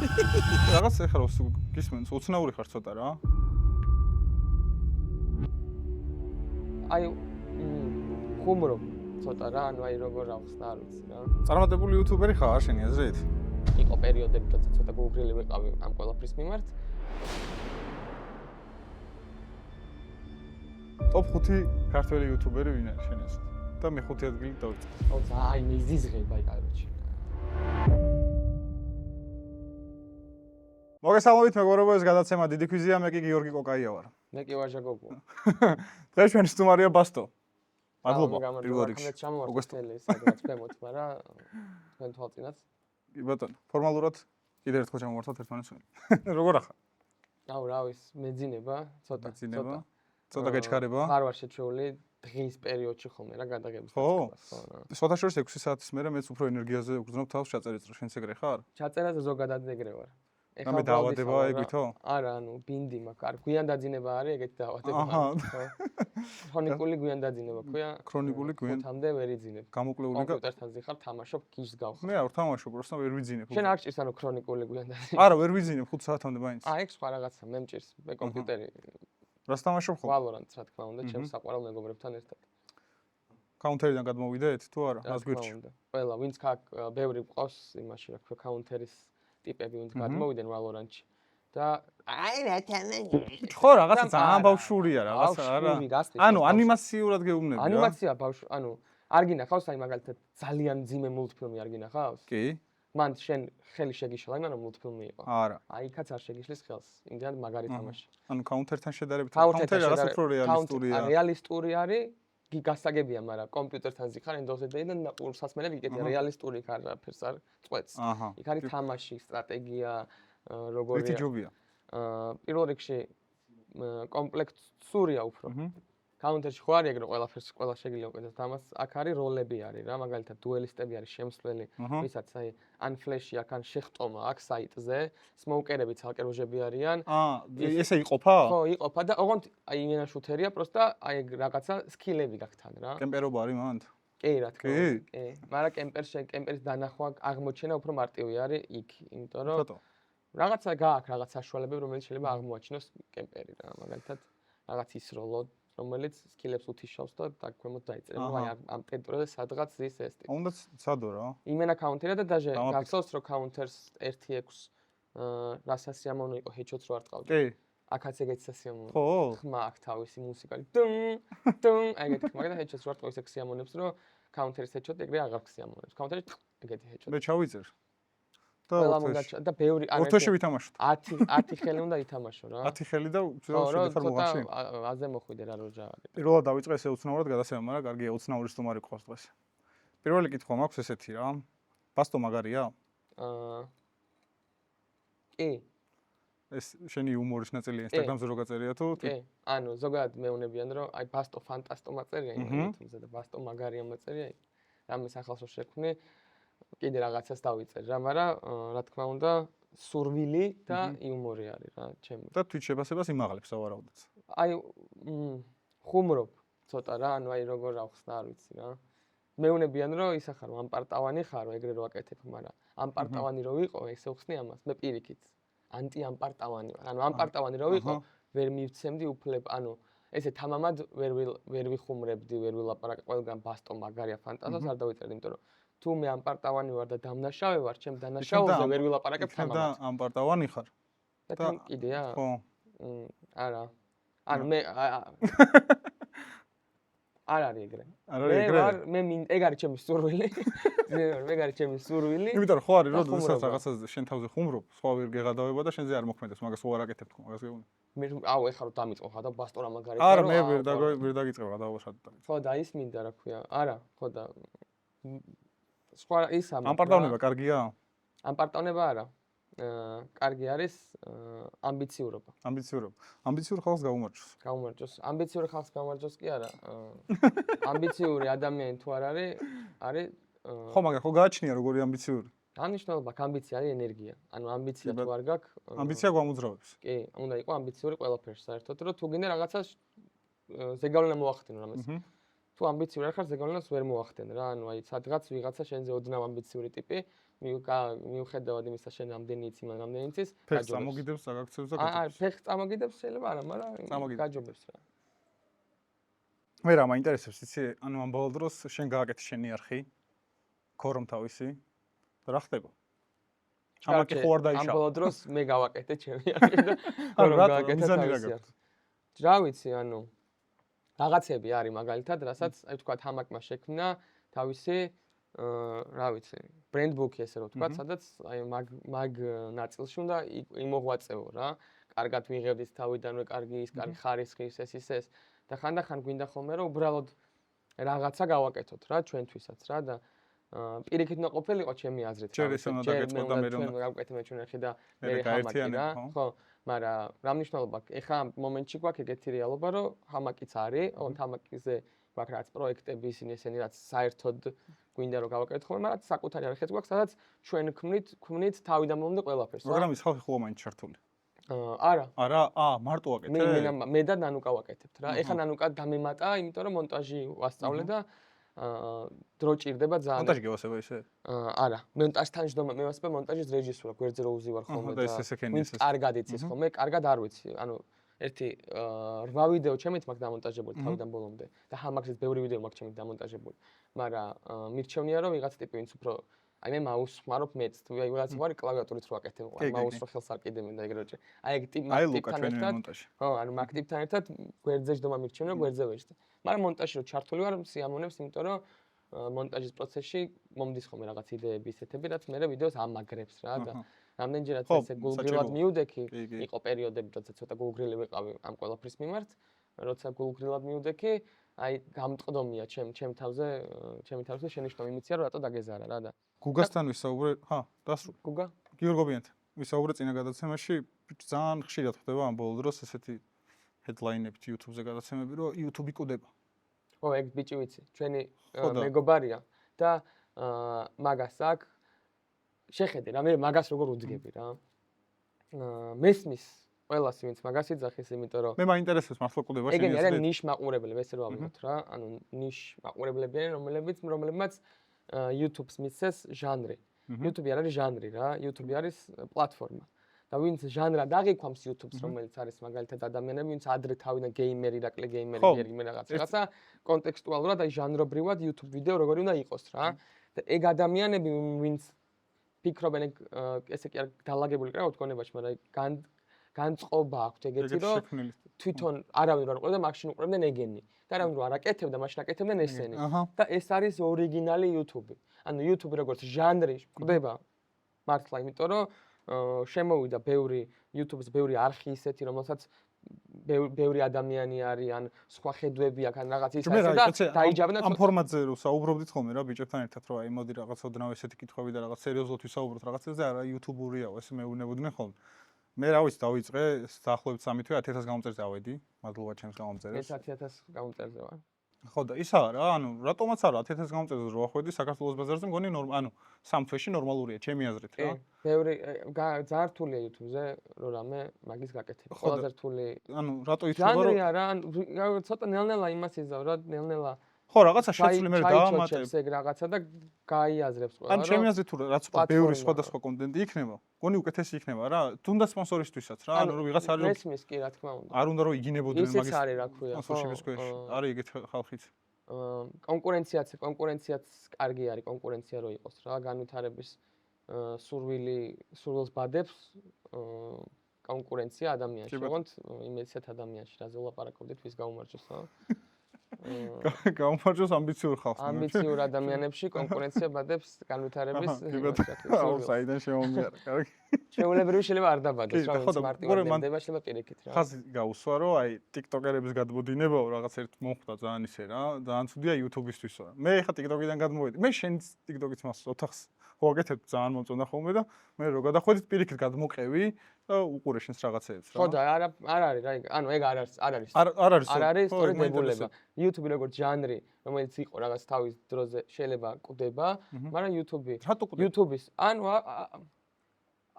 რაღაც ეხლა გისმენს უცნაური ხარ ცოტა რა. აი ხუმრობ ცოტა რა, ანუ აი როგორ ახსნა არ ვიცი რა. წარმატებული იუთუბერი ხარ შენი აზრით? იყო პერიოდები, როცა ცოტა გუგრილი ვიყავი ამ ყველაფრის მიმართ. Top 5 ქართველი იუთუბერი ვინ არის შენ აზრით? და მე-5 ადგილი დავიწყე. აუ აი მიზიზღება კაირო. მოგესალმებით მეგობრებო, ეს გადაცემა დიდი ქვიზია, მე კი გიორგი კოკაია ვარ. მე კი ვაჟა გოგო. დღეს ჩვენი სტუმარია ბასტო. მადლობა პირველ რიგში. მოგესალმებით, სადღაც ქვემოთ, მაგრამ თქვენ თვალწინაც. კი ბატონო, ფორმალურად კიდევ ერთხელ ჩამოვართვათ ერთმანეთს. როგორ ახარ? აუ რა ვიცი, მეძინება, ცოტა. ცოტა გაჩქარება. არ ვარ შეჩეული დღის პერიოდში ხოლმე რა გადაგების დაწყებას. ხო. სოთაშორის 6 საათის მერე მეც უფრო ენერგიაზე ვგრძნობ თავს ჩაწერიც რა შენც ეგრე ხარ? ჩაწერაზე ზოგადად ეგრე ვარ. ეხლა დაავადება ეგვითო? არა, ანუ ბინდი მაქვს. არ გვიან დაძინება არის ეგეთი დაავადება. აჰა. ქრონიკული გვიან დაძინება ქვია. ქრონიკული გვიან. ხუთამდე ვერ იძინებ. გამოკლეული კომპიუტერთან ზიხარ, თამაშობ, გიშს გავხარ. მე არ ვთამაშობ, просто ვერ ვიძინებ. შენ არ გჭირს ანუ ქრონიკული გვიან დაძინება? არა, ვერ ვიძინებ 5 საათამდე მაინც. ეგ სხვა რაღაცა, მე მჭირს. მე კომპიუტერი. რას თამაშობ ხო? Valorant-ს რა თქმა უნდა, ჩემს საყვარელ მეგობრებთან ერთად. Counter-დან გადმოვიდეთ თუ არა? მას გვერდში. ყველა, ვინც ბევრი ყავს იმაში, რა ქვია, Counter-ის ტიპები, ვინც გადმოვიდნენ Valorant-ში. და აი რა თანა. ხო, რაღაცა ძალიან ბავშვურია რაღაცა, არა. ანუ ანიმაციურად გეუბნები რა. ანიმაცია ბავშვ, ანუ არ გინახავს აი მაგალითად ძალიან ძიმე მულტფილმი არ გინახავს? კი. მან შენ ხელი შეგიშალა, იმან რომ მულტფილმი იყო. არა. აი იქაც არ შეგიშლის ხელს. იმდენად მაგარი თამაში. ანუ Counter-თან შედარებით Counter რაღაც უფრო რეალისტურია. რეალისტური არის. გასაგებია, მაგრამ კომპიუტერთან ზიხარ Windows-დან და ურსასმელები იქეთი რეალისტური არაფერს არ წყვეტს. იქ არის თამაში, სტრატეგია, როგორია. რითი ჯობია? პირველ რიგში კომპლექსურია უფრო. Counter-ში ხო არის ეგრე ყველაფერს ყველა შეგიძლია უკეთოს და ამას აქ არის როლები არის რა, მაგალითად დუელისტები არის შემსვლელი, ვისაც აი ან ფლეში აქ ან შეხტომა აქ საიტზე, სმოუკერები ცალკე როჟები არიან. ესე იყოფა? ხო, იყოფა და ოღონდ აი იმენა შუთერია, просто აი რაღაცა სკილები გაქვს თან რა. კემპერობა არის მანდ? კი, რა თქმა უნდა. კი. მაგრამ კემპერის დანახვა აღმოჩენა უფრო მარტივი არის იქ, იმიტომ რომ რაღაცა გააქვს რაღაც საშუალებები, რომელიც შეიძლება აღმოაჩინოს კემპერი რა, მაგალითად რაღაც ის როლო რომელიც სკილებს უთიშავს და აქ ქვემოთ დაიწერება, აი ამ ტერიტორიაზე სადღაც ზის ეს ტიპი. უნდა ცადო რა. იმენა Counter-ია და დაჟე გახსოვს რომ Counter-ს 1.6 რა სასიამოვნო იყო ჰედშოტს რო არ ტყავდი. კი. აქაც ეგეთი სასიამოვნო. ხო. ხმა აქვს თავისი მუსიკალი. დუნ ეგეთი ხმა და ჰედშოტს რო არ ტყავს ეგ სიამოვნებს რომ Counter-ის ჰედშოტი ეგრე აღარ გსიამოვნებს. Counter-ში ეგეთი ჰედშოტი. მე ჩავიწერ. და ბევრი არ ორთვეში ვითამაშოთ. 10 ხელი უნდა ითამაშო რა. 10 ხელი და შედიხარ მოღაში. აზე მოხვიდე რა როჟა არის. პირველად დავიწყე ესე უცნაურად გადასება, მაგრამ კარგია უცნაური სტუმარი ყავს დღეს. პირველი კითხვა მაქვს ესეთი რა. ბასტო მაგარია? კი. ეს შენი იუმორის ნაწილია Instagram-ზე რო გაწერია თუ? კი. ანუ ზოგადად მეუნებიან რომ აი ბასტო ფანტასტო მაწერია იმითუმზე და ბასტო მაგარია მაწერია. რამე სახელს რო შექმნი კიდე რაღაცას დავიწერ რა, მაგრამ რა თქმა უნდა, სურვილი და იუმორი არის რა, ჩემი. და თვით შეფასებას იმაღლებს ავარაუდაც. აი ხუმრობ ცოტა რა, ანუ აი როგორ ახსნა არ ვიცი რა. მეუნებიან რომ ისა ხარ, ამპარტავანი ხარო, ეგრე რო აკეთებ, მაგრამ ამპარტავანი რო ვიყო, ესე ვხსნი ამას, მე პირიქით. ანტი-ამპარტავანი ვარ. ანუ ამპარტავანი რო ვიყო, ვერ მივცემდი უფლებ, ანუ ესე თამამად ვერ ვიხუმრებდი, ვერ ვილაპარაკე ყველგან ბასტო მაგარია ფანტაზიას არ დავიწერდი, იმიტომ რომ თუ მე ამპარტავანი ვარ და დამნაშავე ვარ, ჩემ დანაშაულზე ვერ ვილაპარაკებ თამამად. და ამპარტავანი ხარ? და თან კიდეა? ხო. არა. ანუ მე არ არის ეგრე. მე ეგ არის ჩემი სურვილი. ეგ არის ჩემი სურვილი. იმიტომ რომ ხო არის რომ შესაძლოა რაღაცაზე შენ თავზე ხუმრობ, სხვა ვერ გეღადავება და შენზე არ მოქმედებს, მაგას ხო არ აკეთებ თქო, მაგას გეუბნები. მე აუ ეხლა რომ დამიწყო ხა და ბასტორა მაგარი ხარო. არა, მე ვერ დაგიწყებ გადავა სადაც. ხო და ის მინდა რა ქვია. არა, ხო და სხვა ის ამპარტავნება კარგია? ამპარტავნება არა. კარგი არის ამბიციურობა. ამბიციურ ხალხს გაუმარჯოს. ამბიციური ხალხს გაუმარჯოს კი არა. ამბიციური ადამიანი თუ არ არის ხო, მაგრამ ხო გააჩნია როგორი ამბიციური. აღნიშნულობა ამბიცია არის ენერგია. ანუ ამბიცია თუ არ გაქვს, ამბიცია გვამოძრავებს. კი, უნდა იყოს ამბიციური ყველაფერს საერთოდ, რომ თუ გინდა რაღაცას ზეგავლენა მოახდინო რამეს. თუ ამბიციური არ ხარ, ზეგავლენას ვერ მოახდენ რა. ანუ აი სადღაც ვიღაცა შენზე ოდნავ ამბიციური ტიპი მიუხედავად იმისა, შენ რამდენი იცი, მან რამდენი იცის, ფეხს წამოგიდებს საგაქცევს და აი, ფეხს წამოგიდებს შეიძლება არა, მაგრამ გაჯობებს რა. მე რა მაინტერესებს, იცი, ანუ ამ ბოლო დროს შენ გააკეთე შენი არხი, ქორომ თავისი და რა ხდება? ამაკი ხო არ დაიშალა. ამ ბოლო დროს მე გავაკეთე ჩემი არხი და ქორომ გააკეთე თავისი არხი. რა ვიცი, ანუ რაღაცები არის მაგალითად, რასაც აი თქვა ჰამაკმა შექმნა თავისი რა ვიცი, ბრენდბუქი ესე რომ ვთქვა, სადაც აი მაგ ნაწილში უნდა იმოღვაწეო რა. კარგად ვიღებდით თავიდანვე კარგი ის, კარგი ხარისხის ეს და ხანდახან გვინდა ხოლმე რომ უბრალოდ რაღაცა გავაკეთოთ რა ჩვენთვისაც რა და პირიქით უნდა ყოფილიყო ჩემი აზრით. ჯერ მე უნდა გავაკეთე მე ჩვენ არხი და მე ჰამაკი რა. ხო, მაგრამ რა მნიშვნელობა აქვს? ეხლა ამ მომენტში გვაქვს ეგეთი რეალობა, რომ ჰამაკიც არის, ოღონდ ჰამაკიზე გვაქვს რაც პროექტები ისინი რაც საერთოდ გვინდა რომ გავაკეთოთ ხოლმე, მაგრამ საკუთარი არხიც გვაქვს, სადაც ჩვენ ქმნით თავიდან მომდე ყველაფერს. მაგრამ ის ხალხი ხო მაინც ჩართული. არა. არა, მარტო ვაკეთე. მე და ნანუკა ვაკეთებთ რა. ეხლა ნანუკა დამემატა, იმიტომ რომ მონტაჟი ვასწავლე და დრო ჭირდება ძალიან. მონტაჟი გევასება ისე? არა, მონტაჟთან ჯდომა მე ვასწავლე მონტაჟის რეჟისურა, გვერდზე რო უზივარ ხოლმე და ვინც კარგად იცის ხოლმე, კარგად არ ვიცი. ანუ ერთი 8 ვიდეო ჩემით მაქვს დამონტაჟებული თავიდან ბოლომდე და ჰამაკზეც ბევრი ვიდეო მაქვს ჩემით დამონტაჟებული. მაგრამ მირჩევნია რომ ვიღაც ტიპი ვინც უფრო აი მე მაუს ხმარობ მეც, აი ვიღაც ვარ კლავიატურით რო აკეთებ, მაუს რო ხელს არ კიდემენ და ეგრე რო. აი ეგ ტიპთან ერთად. ხო, ანუ მაგ ტიპთან ერთად გვერდზე ჯდომა მირჩევნია, გვერდზე ვეჭდე. მაგრამ მონტაჟში რო ჩართული ვარ, სიამოვნებს, იმიტომ რომ მონტაჟის პროცესში მომდის ხოლმე რაღაც იდეები ისეთები, რაც მე ვიდეოს ამაგრებს რა და რამდენჯერაც ესე გულგრილად მივდექი, იყო პერიოდები, როცა ცოტა გულგრილი ვიყავი ამ ყველაფრის მიმართ, როცა გულგრილად მივდექი, აი გამტყდომია ჩემ თავზე შენიშნო იმიცია, რომ რატო დაგეზარა რა და გუგასთან ვისაუბრე, დასრულდა. გუგა? გიორგობიანთან. ვისაუბრე წინა გადაცემაში, ძალიან ხშირად ხდება ამ ბოლო დროს ესეთი headline-ები YouTube-ზე გადაცემები, რომ YouTube იკვდება. ო, ეგ ბიჭი ვიცი, ჩვენი მეგობარია და მაგას აქვს შეხედე რა, მე მაგას როგორ უძგები რა. მესმის ყველას ვინც მაგას იძახის, იმიტომ რომ მე მაინტერესებს მართლა ყוდება შენ. ეგენი არიან ნიშ მაყურებლები, ესე რომ ავიღოთ რა, ანუ ნიშ მაყურებლები არიან, რომლებმაც YouTube-ს მისცეს ჟანრი. YouTube არ არის ჟანრი რა, YouTube არის პლატფორმა. და ვინც ჟანრად აღიქვამს YouTube-ს, რომელიც არის მაგალითად ადამიანები, ვინც ადრე თავიდან გეიმერი, ირაკლი გეიმერი რაღაცა, კონტექსტუალურად აი ჟანრობრივად YouTube ვიდეო როგორი უნდა იყოს რა. და ეგ ადამიანები, ვინც ფიქრობენ ესე კი არ დალაგებული რა გქონებაში, მაგრამ განწყობა აქვთ ეგეთი, რომ თვითონ არავინ არ ყურებდა, მაშინ უყურებდნენ ეგენი. და არავინ არ აკეთებდა, მაშინ აკეთებდნენ ესენი. და ეს არის ორიგინალი YouTube. ანუ YouTube როგორც ჟანრი ყდება მართლა, იმიტომ რომ შემოვიდა ბევრი YouTube-ს ბევრი არხი ისეთი, რომელსაც ბევრი ადამიანი არის, ან სხვა ხედვები აქვს, ან რაღაც ის ასე და დაიჯაბნა ამ ფორმატზე რომ საუბრობდით ხოლმე რა ბიჭებთან ერთად, რომ აი მოდი რაღაც ოდნავ ესეთი კითხვები და რაღაც სერიოზულად ვისაუბროთ რაღაცებზე, არა YouTube-ურიაო, ესე მეუბნებოდნენ ხოლმე. მე რა ვიცი, დავიწყე დაახლოებით 3 თვე 1000 გამომწერზე ავედი, მადლობა ჩემს გამომწერებს. 1000 გამომწერზე ვარ. ხო და ისაა რა, ანუ რატომაც არა 1000 გამომწერზე რო ახვედი საქართველოს ბაზარზე, მგონი ანუ 3 თვეში ნორმალურია, ჩემი აზრით რა. ბევრი ძალიან რთულია YouTube-ზე რო რამე მაგის გაკეთება. ყველაზე რთული. ანუ რატო ითქვა რომ ჟანრი არა, ანუ ცოტა ნელ-ნელა იმას იზავ რა, ნელ-ნელა ხო, რაღაცა შეცვლი მე დავამატებ. ეგ რაღაცა და გაიაზრებს ყველა. ან ჩემი აზრით თუ რაც უფრო ბევრი სხვადასხვა კონტენტი იქნება, მგონი უკეთესი იქნება რა, თუნდაც სპონსორისთვისაც რა, ანუ რომ ვიღაც არის მესმის კი რა თქმა უნდა. არ უნდა რომ იგინებოდნენ მაგის. ისიც არის რა ქვია, ხო. სპონსორშიპის ქვეშ. არის ეგეთ ხალხიც. კონკურენციაც კარგი არის, კონკურენცია რო იყოს რა, განვითარების სურვილს ბადებს კონკურენცია ადამიანში, ოღონდ იმეცეთ ადამიანში, რაზე ვლაპარაკობდით, ვის გაუმარჯოს რა. გაუმარჯოს ამბიციურ ხალხს. ამბიციურ ადამიანებში კონკურენცია ბადებს განვითარების. აუ, საიდან შემომიარა, კარგი. შეულებრივი შეიძლება არ დაბადოს რა, ვინც მარტივად ნდება, შეიძლება პირიქით რა. ხაზი გაუსვა, რომ აი TikToker-ების გადმოდინებაო რაღაც ერთ მომხდა ძალიან ისე რა, ძალიან ცუდია YouTube-ისთვისო. მე ხა TikTok-იდან გადმოვედი. მე შენ TikTok-იც მას ოთახს ხო აკეთებ ძალიან მომწონდა ხოლმე და მე რო გადახვედით პირიქით გადმოყევი და უყურე შენს რაღაცეებს რა. ხო და არ არის რა, ანუ ეგ არ არის. არ არის. სწორედ დებულება. YouTube როგორც ჟანრი, რომელიც იყო რაღაც თავის დროზე შეიძლება კვდება, მაგრამ YouTube-ის ანუ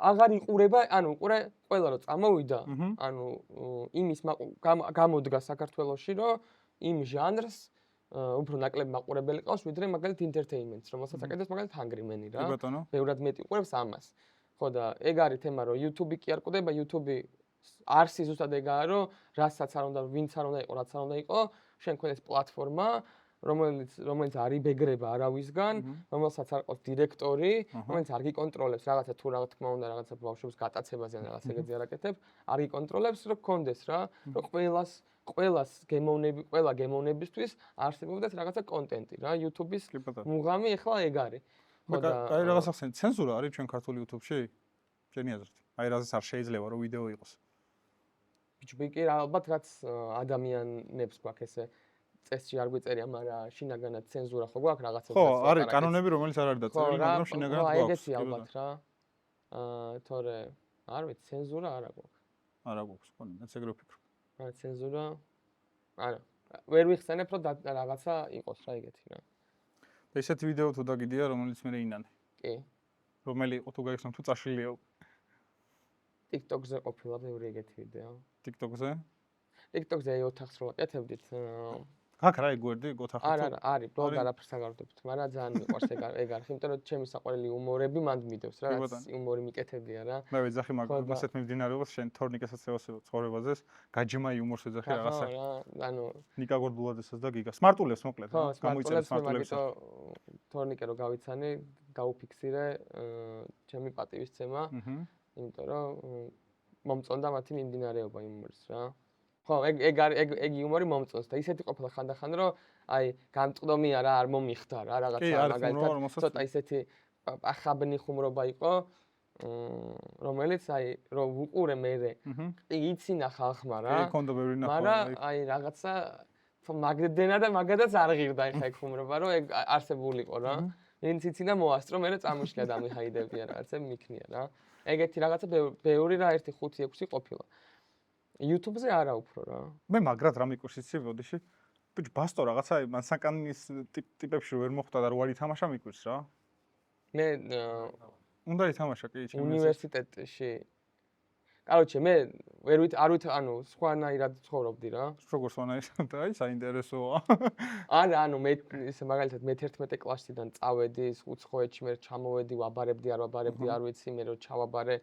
აღარ იყურება, ანუ უყურე ყველა რო წამოვიდა, ანუ იმის გამოდგა საქართველოში, რომ იმ ჟანრს უფრო ნაკლები მაყურებელი ყავს, ვიდრე მაგალითად entertainment-ს, რომელსაც აკეთებს მაგალითად Hungry Man-ი რა. კი ბატონო. ბევრად მეტი უყურებს ამას. ხო და ეგ არის თემა, რომ YouTube-ი კი არ კვდება, YouTube-ი არსი ზუსტად ეგაა, რომ რასაც არ უნდა, ვინც არ უნდა იყო, რაც არ უნდა იყო, შენ ქონდეს პლატფორმა, რომელიც არ იბეგრება არავისგან, რომელსაც არ ყავს დირექტორი, რომელიც არ გიკონტროლებს რაღაცა თუ რა თქმა უნდა რაღაცა ბავშვებს გატაცებაზე ან რაღაც ეგეთი არ აკეთებ, არ გიკონტროლებს, რომ გქონდეს რა, რომ ყველა გემოვნებისთვის არსებობდეს რაღაცა კონტენტი რა, YouTube-ის მუღამი ახლა ეგ არის. ხო და აი რაღაც ახსენე, ცენზურა არის ჩვენ ქართულ YouTube-ში? შენი აზრით? აი რაზეც არ შეიძლება რომ ვიდეო იყოს. ბიჭი კი ალბათ რაც ადამიანებს გვაქვს ესე წესში არ გვიწერია, მაგრამ შინაგანად ცენზურა ხო გვაქვს რაღაცა. ხო, არის კანონები, რომელიც არ არის დაწერილი, მაგრამ შინაგანად გვაქვს. ხო, ეგეთი ალბათ რა. თორე არ ვიცი, ცენზურა არა გვაქვს. არა გვაქვს, ხო, მეც ეგრე ვფიქრობ. არა, ცენზურა. არა, ვერ ვიხსენებ, რომ რაღაცა იყოს რა ეგეთი რა. და ისეთ ვიდეო თუ დაგიდია, რომელიც მე ინანე. კი. რომელი იყო თუ გაიხსნა თუ წაშლიაო. TikTok-ზე ყოფილა ბევრი ეგეთი ვიდეო. TikTok-ზე? TikTok-ზე ოთახს რო აკეთებდით. აქ რა იგوردი ოთახი თუ? არა, არის, ბოლოდ არაფერს აგარდებთ, მაგრამ ძალიან მიყვარს ეგ არის, იმიტომ რომ ჩემი საყვარელი იუმორები მანდ მიდევს რა, იუმორი მიკეთებია რა. მე ვეძახი მაგ ასეთ მიმდინარეობას შენ თორნიკასაც ევასებო ცხოვრებაზეს, გაჯმა იუმორს ვეძახი რაღაცა. ხო, რა, ანუ ნიკა გორდულაძესაც და გიგას. სმარტულებს მოკლედ, გამოიწერეს სმარტულებს. თორნიკე რო გავიცანი, გაუფიქსირე ჩემი პატივისცემა, იმიტომ რომ მომწონდა მათი მიმდინარეობა იუმორის რა. ხო, ეგ იუმორი მომწონს და ისეთი ყოფილა ხანდახან რომ აი გამწყდომია რა, არ მომიხდა რა რაღაცა მაგალითად ცოტა ისეთი ახაბნი ხუმრობა იყო, რომელიც აი რომ უყურე მერე იცინა ხალხმა რა. კი, კონდა ბევრი ნახვა. მაგრამ აი რაღაცა მაგდენა და მაგადაც არ ღირდა ეხა ეგ ხუმრობა, რომ ეგ არსებულიყო რა. ვინც იცინა მოასწრო, მერე წამოშლია და მიჰაიდებია რაღაცა მიქნია რა. ეგეთი რაღაცა ბევრი რა 1 5 6 ყოფილა. YouTube-ზე არა უფრო რა. მე მაგრად რა მიკვირს იცი ბოდიში? ბიჭ ბასტო რაღაცა მან საკანის ტიპებში ვერ მოხვდა და რო არ ითამაშა მიკვირს რა. მე უნდა ითამაშა კი ჩემს უნივერსიტეტში. კაროჩე მე ანუ სხვანაირად ცხოვრობდი რა. როგორ სხვანაირად აი საინტერესოა. არა, ანუ მე ისე მაგალითად მე 11 კლასიდან წავედი უცხოეთში, მე ჩამოვედი, ვაბარებდი, არ ვაბარებდი, არ ვიცი, მე რო ჩავაბარე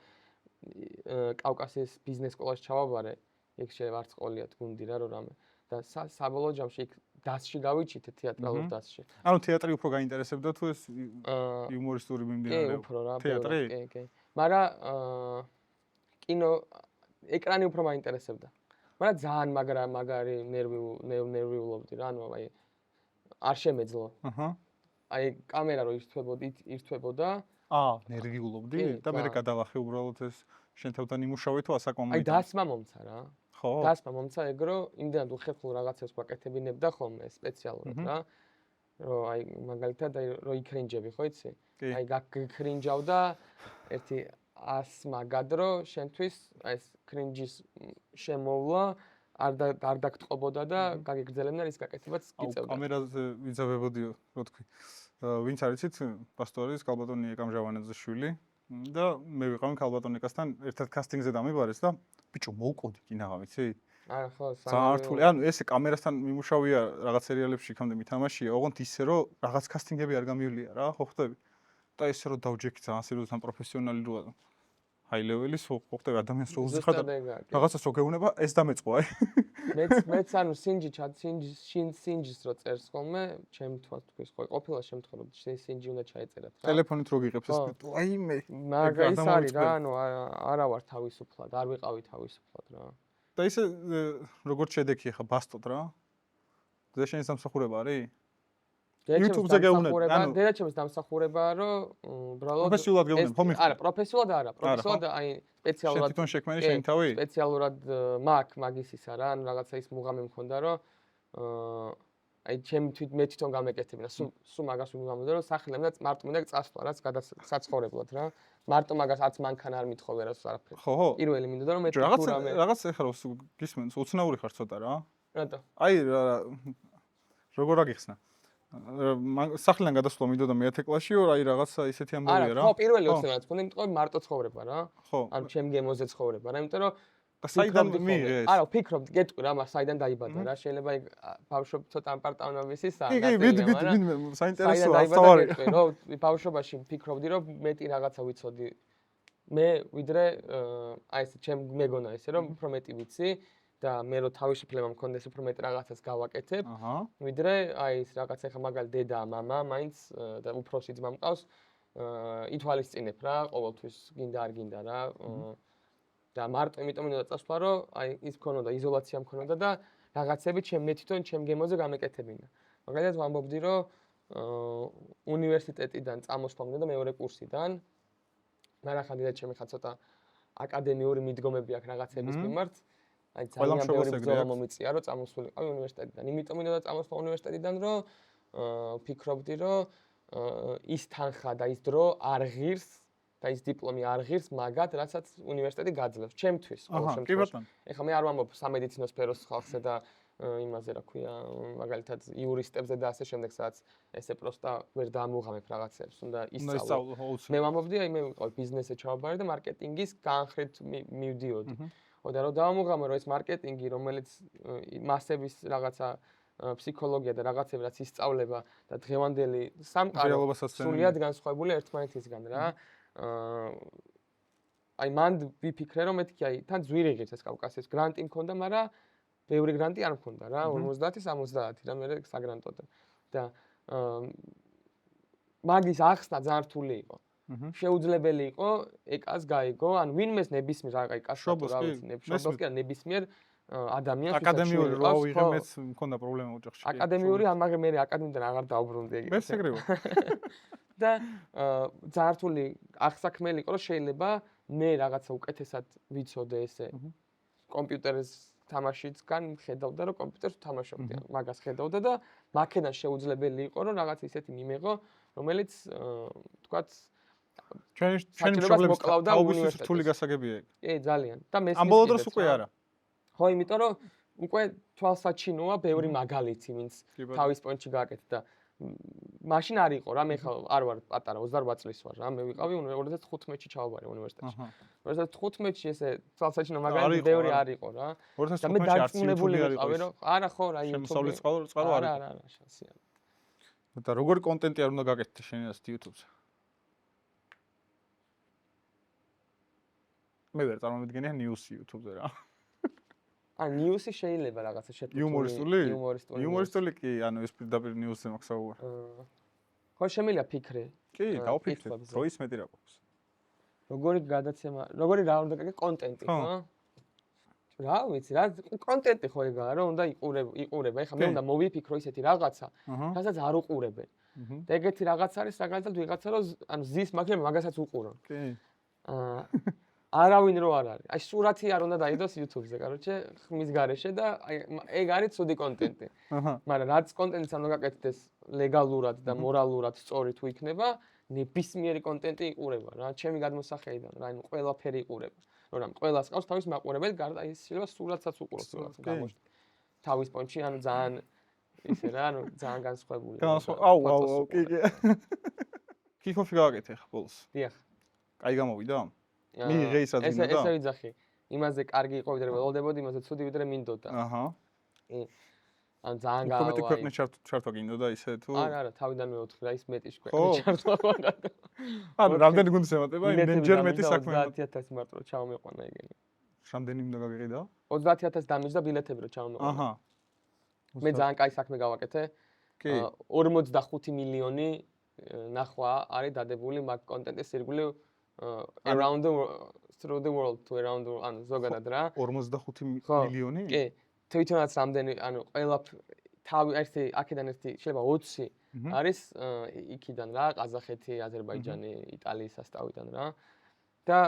კავკასიის ბიზნეს სკოლაში ჩავაბარე, იქ შევარწყოლიათ გუნდი რა რამე და საბოლოო ჯამში იქ დასში გავიჩიტე თეატრალურ დასში. ანუ თეატრი უფრო გაინტერესებდა თუ ეს იუმორისტული მიმდინარეობა? კი, უფრო რა, თეატრი? კი. მაგრამ კინო ეკრანი უფრო მაინტერესებდა. მაგრამ ძალიან მაგარი ნერვიულობდი რა, ანუ აი არ შემეძლო. აი კამერა რო ირთვებოდა ნერვიულობდი და მე გადავახე უბრალოდ ეს შენ თავთან იმუშავე თუ ასაკომი. აი დასმა მომცა რა. ხო. დასმა მომცა ეგ რომ იმდენად უხერხულ რაღაცებს ვაკეთებინებდა ხოლმე სპეციალურად რა. რომ აი მაგალითად აი რო იქრინჯები ხო იცი? აი გაქრინჯავდა ერთი 100 მაგადრო შენთვის აი ეს კრინჯის შემოვლა არ დაგტყობოდა და გაგეგრძელებდნენ ის გაკეთებაც გიწევდა. კამერაზე ვიძაბებოდიო, რო თქვი. ვინც არიცით, პასტორის კალბატონი ეკამჟავანაძის შვილი და მე ვიყავი კალბატონიკასთან ერთად კასტინგზე დამიბარეს და ბიჭო მოვკოდი კინაღა, ვიცი? არა ხო, ძალიან რთული. ანუ ესე კამერასთან მიმუშავია რაღაც სერიალებში იქამდე მითამაშია, ოღონდ ისე რომ რაღაც კასტინგები არ გამივლია რა, ხო ხვდები? და ესე რომ დავჯექი ძალიან სერიოზად პროფესიონალი როა. ჰაი ლეველის ხო ხვდები ადამიანს რო უზიხარ და რაღაცას რო გეუნება, ეს დამეწყო აი. მეც ანუ სინჯის რო წერს ხოლმე, ჩემ თქვის ხო ყოფილა შემთხვევა რომ სინჯი უნდა ჩაეწერათ რა. ტელეფონით რო გიღებს ეს აი მე. მაგას არის რა, ანუ არა ვარ თავისუფლად, არ ვიყავი თავისუფლად რა. და ისე როგორც შედექი ხა ბასტოდ რა. ზე შენი სამსახურება არის? YouTube-ზე გეუნებ, ანუ დედაჩემის დამსახურებაა, რომ უბრალოდ პროფესიულად გეუნებ, ხო მიხარ? არა, პროფესიულად არა, პროფესიულად აი სპეციალურად შენ თვითონ შექმენი შენი თავი? სპეციალურად მაგისისა რა, ანუ რაღაცა ის მუღამი მქონდა, რომ აი მე თვითონ გამეკეთებინა, სულ მაგას ვიმამდა, რომ სახლემდა მარტო მინდა წასვლა, რაც გადასაცხოვრებლად რა. მარტო მაგას არც მანქანა არ მithხოვე რა არაფერი. ხო, ხო. პირველი მინდოდა რომ მე რაღაც ეხლა გისმენს, უცნაური ხარ ცოტა რა. რატო? აი როგორ აგიხსნა? სახლიდან გადასვლა მინდოდა მე 10 კლასშიო, აი რაღაცა ისეთი ამბავია რა. არა, ხო, პირველი 20 წელს მქონდა, იმიტომ რომ მარტო ცხოვრება რა. ანუ ჩემ გემოზე ცხოვრება რა, იმიტომ რომ და საიდან მიიღე ეს? არა, ვფიქრობ, გეტყვი რა, მას საიდან დაიბადა რა, შეიძლება იქ ბავშვობ ცოტა ამპარტავნობისის კი, ვიდ, საინტერესოა ავსტავარი. რომ ბავშვობაში ვფიქრობდი, რომ მეტი რაღაცა ვიცოდი მე, ვიდრე აი ეს ჩემ მეგონა ესე, რომ უფრო მეტი ვიცი და მე რო თავისუფლება მქონდეს უფრო მეტ რაღაცას გავაკეთებ, ვიდრე აი ეს რაღაც ახლა მაგალ დედა, მამა, მაინც და უფროსი ძმა მყავს, ითვალისწინებ რა, ყოველთვის გინდა არ გინდა რა. და მარტო იმიტომ მინდოდა წასვლა, რომ აი ის მქონოდა, იზოლაცია მქონოდა და რაღაცები მე თვითონ ჩემ გემოზე გამეკეთებინა. მაგალითად ვამბობდი, რომ უნივერსიტეტიდან წამოსვლა მქონდა მეორე კურსიდან. მაგრამ ხან დედა ჩემი ხა ცოტა აკადემიური მიდგომები აქვს რაღაცების მიმართ. აი ძალიან ბევრი ბრძოლა მომიწია, რომ წამოსულიყავი უნივერსიტეტიდან. იმიტომ მინდოდა წამოსვლა უნივერსიტეტიდან, რომ ვფიქრობდი, რომ ის თანხა და ის დრო არ ღირს და ის დიპლომი არ ღირს მაგათ, რასაც უნივერსიტეტი გაძლევს ჩემთვის ყოველ შემთხვევაში. ეხლა მე არ ვამბობ სამედიცინო სფეროს ხალხზე და იმაზე რა ქვია, მაგალითად იურისტებზე და ასე შემდეგ, სადაც ესე პროსტა ვერ დაამუღამებ რაღაცებს, უნდა ისწავლო. მე ვამბობდი, აი მე ვიყავი ბიზნესზე ჩავაბარე და მარკეტინგის განხრით მივდიოდი. და რომ დავამუღამო, რომ ეს მარკეტინგი, რომელიც მასების რაღაცა ფსიქოლოგია და რაღაცები, რაც ისწავლება და დღევანდელი სამყარო სრულიად განსხვავებული ერთმანეთისგან რა. აი მან ვიფიქრე, რომ მეთქი აი თან ძვირი ღირს ეს კავკასიის გრანტი მქონდა, მაგრამ ბევრი გრანტი არ მქონდა რა, 50-70 რა, მე საგრანტოდან. და მაგის ახსნა ძალიან რთული იყო. შეუძლებელი იყო ეკას გაიგო, ან ვინმეს ნებისმიერ აი კასტრო რა ვიცი, ნებისმიერ ადამიანს აკადემიური რო ვიღემეც მქონდა პრობლემა ოჯახში. აკადემიური ამაღე მე აკადემიიდან აღარ დავბრუნდი ეგ. მე ეგრევა. და ძალიან რთული აღსაქმელი იყო, რომ შეიძლება მე რაღაცა უკეთესად ვიცოდე ესე კომპიუტერის თამაშისგან ხედავდა, რომ კომპიუტერს ვთამაშობდი, მაგას ხედავდა და მაქედან შეუძლებელი იყო, რომ რაღაც ისეთი მიმეღო, რომელიც თქვათ ჩვენი მშობლების თავისთვის რთული გასაგებია ეგ. კი, ძალიან. და მესმის ამ ბოლო დროს უკვე არა. ხო, იმიტომ რომ უკვე თვალსაჩინოა ბევრი მაგალითი, ვინც თავის პონჩი გააკეთა და მაშინ არ იყო რა, მე ხა არ ვარ პატარა, 28 წლის ვარ რა, მე ვიყავი 2015-ში ჩავაბარე უნივერსიტეტში. 2015-ში ესე თვალსაჩინო მაგალითი ბევრი არ იყო რა. და მე დარწმუნებული ვიყავი, რომ არა ხო რა, YouTube-ში წყარო არ იყო. არა, შანსია. და როგორი კონტენტი არ უნდა გაკეთდე შენ ასე YouTube-ზე? მე ვერ წარმოვიდგენია news-ი YouTube-ზე რა. news-ი შეიძლება რაღაცა იუმორისტული? იუმორისტული კი, ანუ ეს პირდაპირ news-ზე მაქსაუარ. ხო, შემიძლია ფიქრი. კი, დავფიქრე, დროის მეტი რა გვაქვს. როგორი გადაცემა, როგორი რა უნდა გაკეთე კონტენტი, ხო? რა ვიცი, რა კონტენტი ხო ეგაა, რომ უნდა იყურება. ეხლა მე უნდა მოვიფიქრო ისეთი რაღაცა, რასაც არ უყურებენ. და ეგეთი რაღაც არის, მაგალითად ვიღაცა რომ ანუ ზის მაგრამ მაგასაც უყურონ. კი. არავინ რო არ არის. აი სურათი არ უნდა დაიდოს YouTube-ზე, короче, ხმის გარეშე და აი ეგ არის ცუდი კონტენტი. მაგრამ რაც კონტენტიც არ უნდა გაკეთდეს ლეგალურად და მორალურად სწორი თუ იქნება, ნებისმიერი კონტენტი იყურება რა, ჩემი გადმოსახედიდან რა, ანუ ყველაფერი იყურება. რომ ყველას ყავს თავის მაყურებელი, გარდა ის შეიძლება სურათსაც უყუროს გამოჩნდა. თავის პონჩი, ანუ ძალიან ისე რა, ანუ ძალიან განსხვავებული. აუ, კი. კიკოფი გააკეთე ხა ბოლოს. დიახ. კაი გამოვიდა? მიიღე ისაც მინდოდა? ესე ვიძახი. იმაზე კარგი იყო, ვიდრე ველოდებოდი, იმაზე ცუდი ვიდრე მინდოდა. აჰა. ან ძალიან გავა. კომენტი ქვეყნის ჩართვა გინდოდა ისე თუ? არა, თავიდანვე ვუთხრი რა, ის მეტი ქვეყნის ჩართვა ყავდა. ანუ რამდენი გუნდის ემატება? იმენჯერ მეტი საქმე. 30000 მარტო ჩავმეყვანა ეგენი. რამდენი უნდა გაგიყიდა? 30000 დამიჯდა ბილეთები რომ ჩავმეყვანა. აჰა. მე ძალიან კაი საქმე გავაკეთე. კი. 45 მილიონი ნახვა არის დადებული მაგ კონტენტის ირგვლივ around the through the world to around the ანუ ზოგადად რა 45 მილიონი? კი. თვითონაც რამდენი ანუ ყველა თავი ერთი აქედან ერთი შეიძლება 20 არის იქიდან რა ყაზახეთი, აზერბაიჯანი, იტალიის სასტავიდან რა. და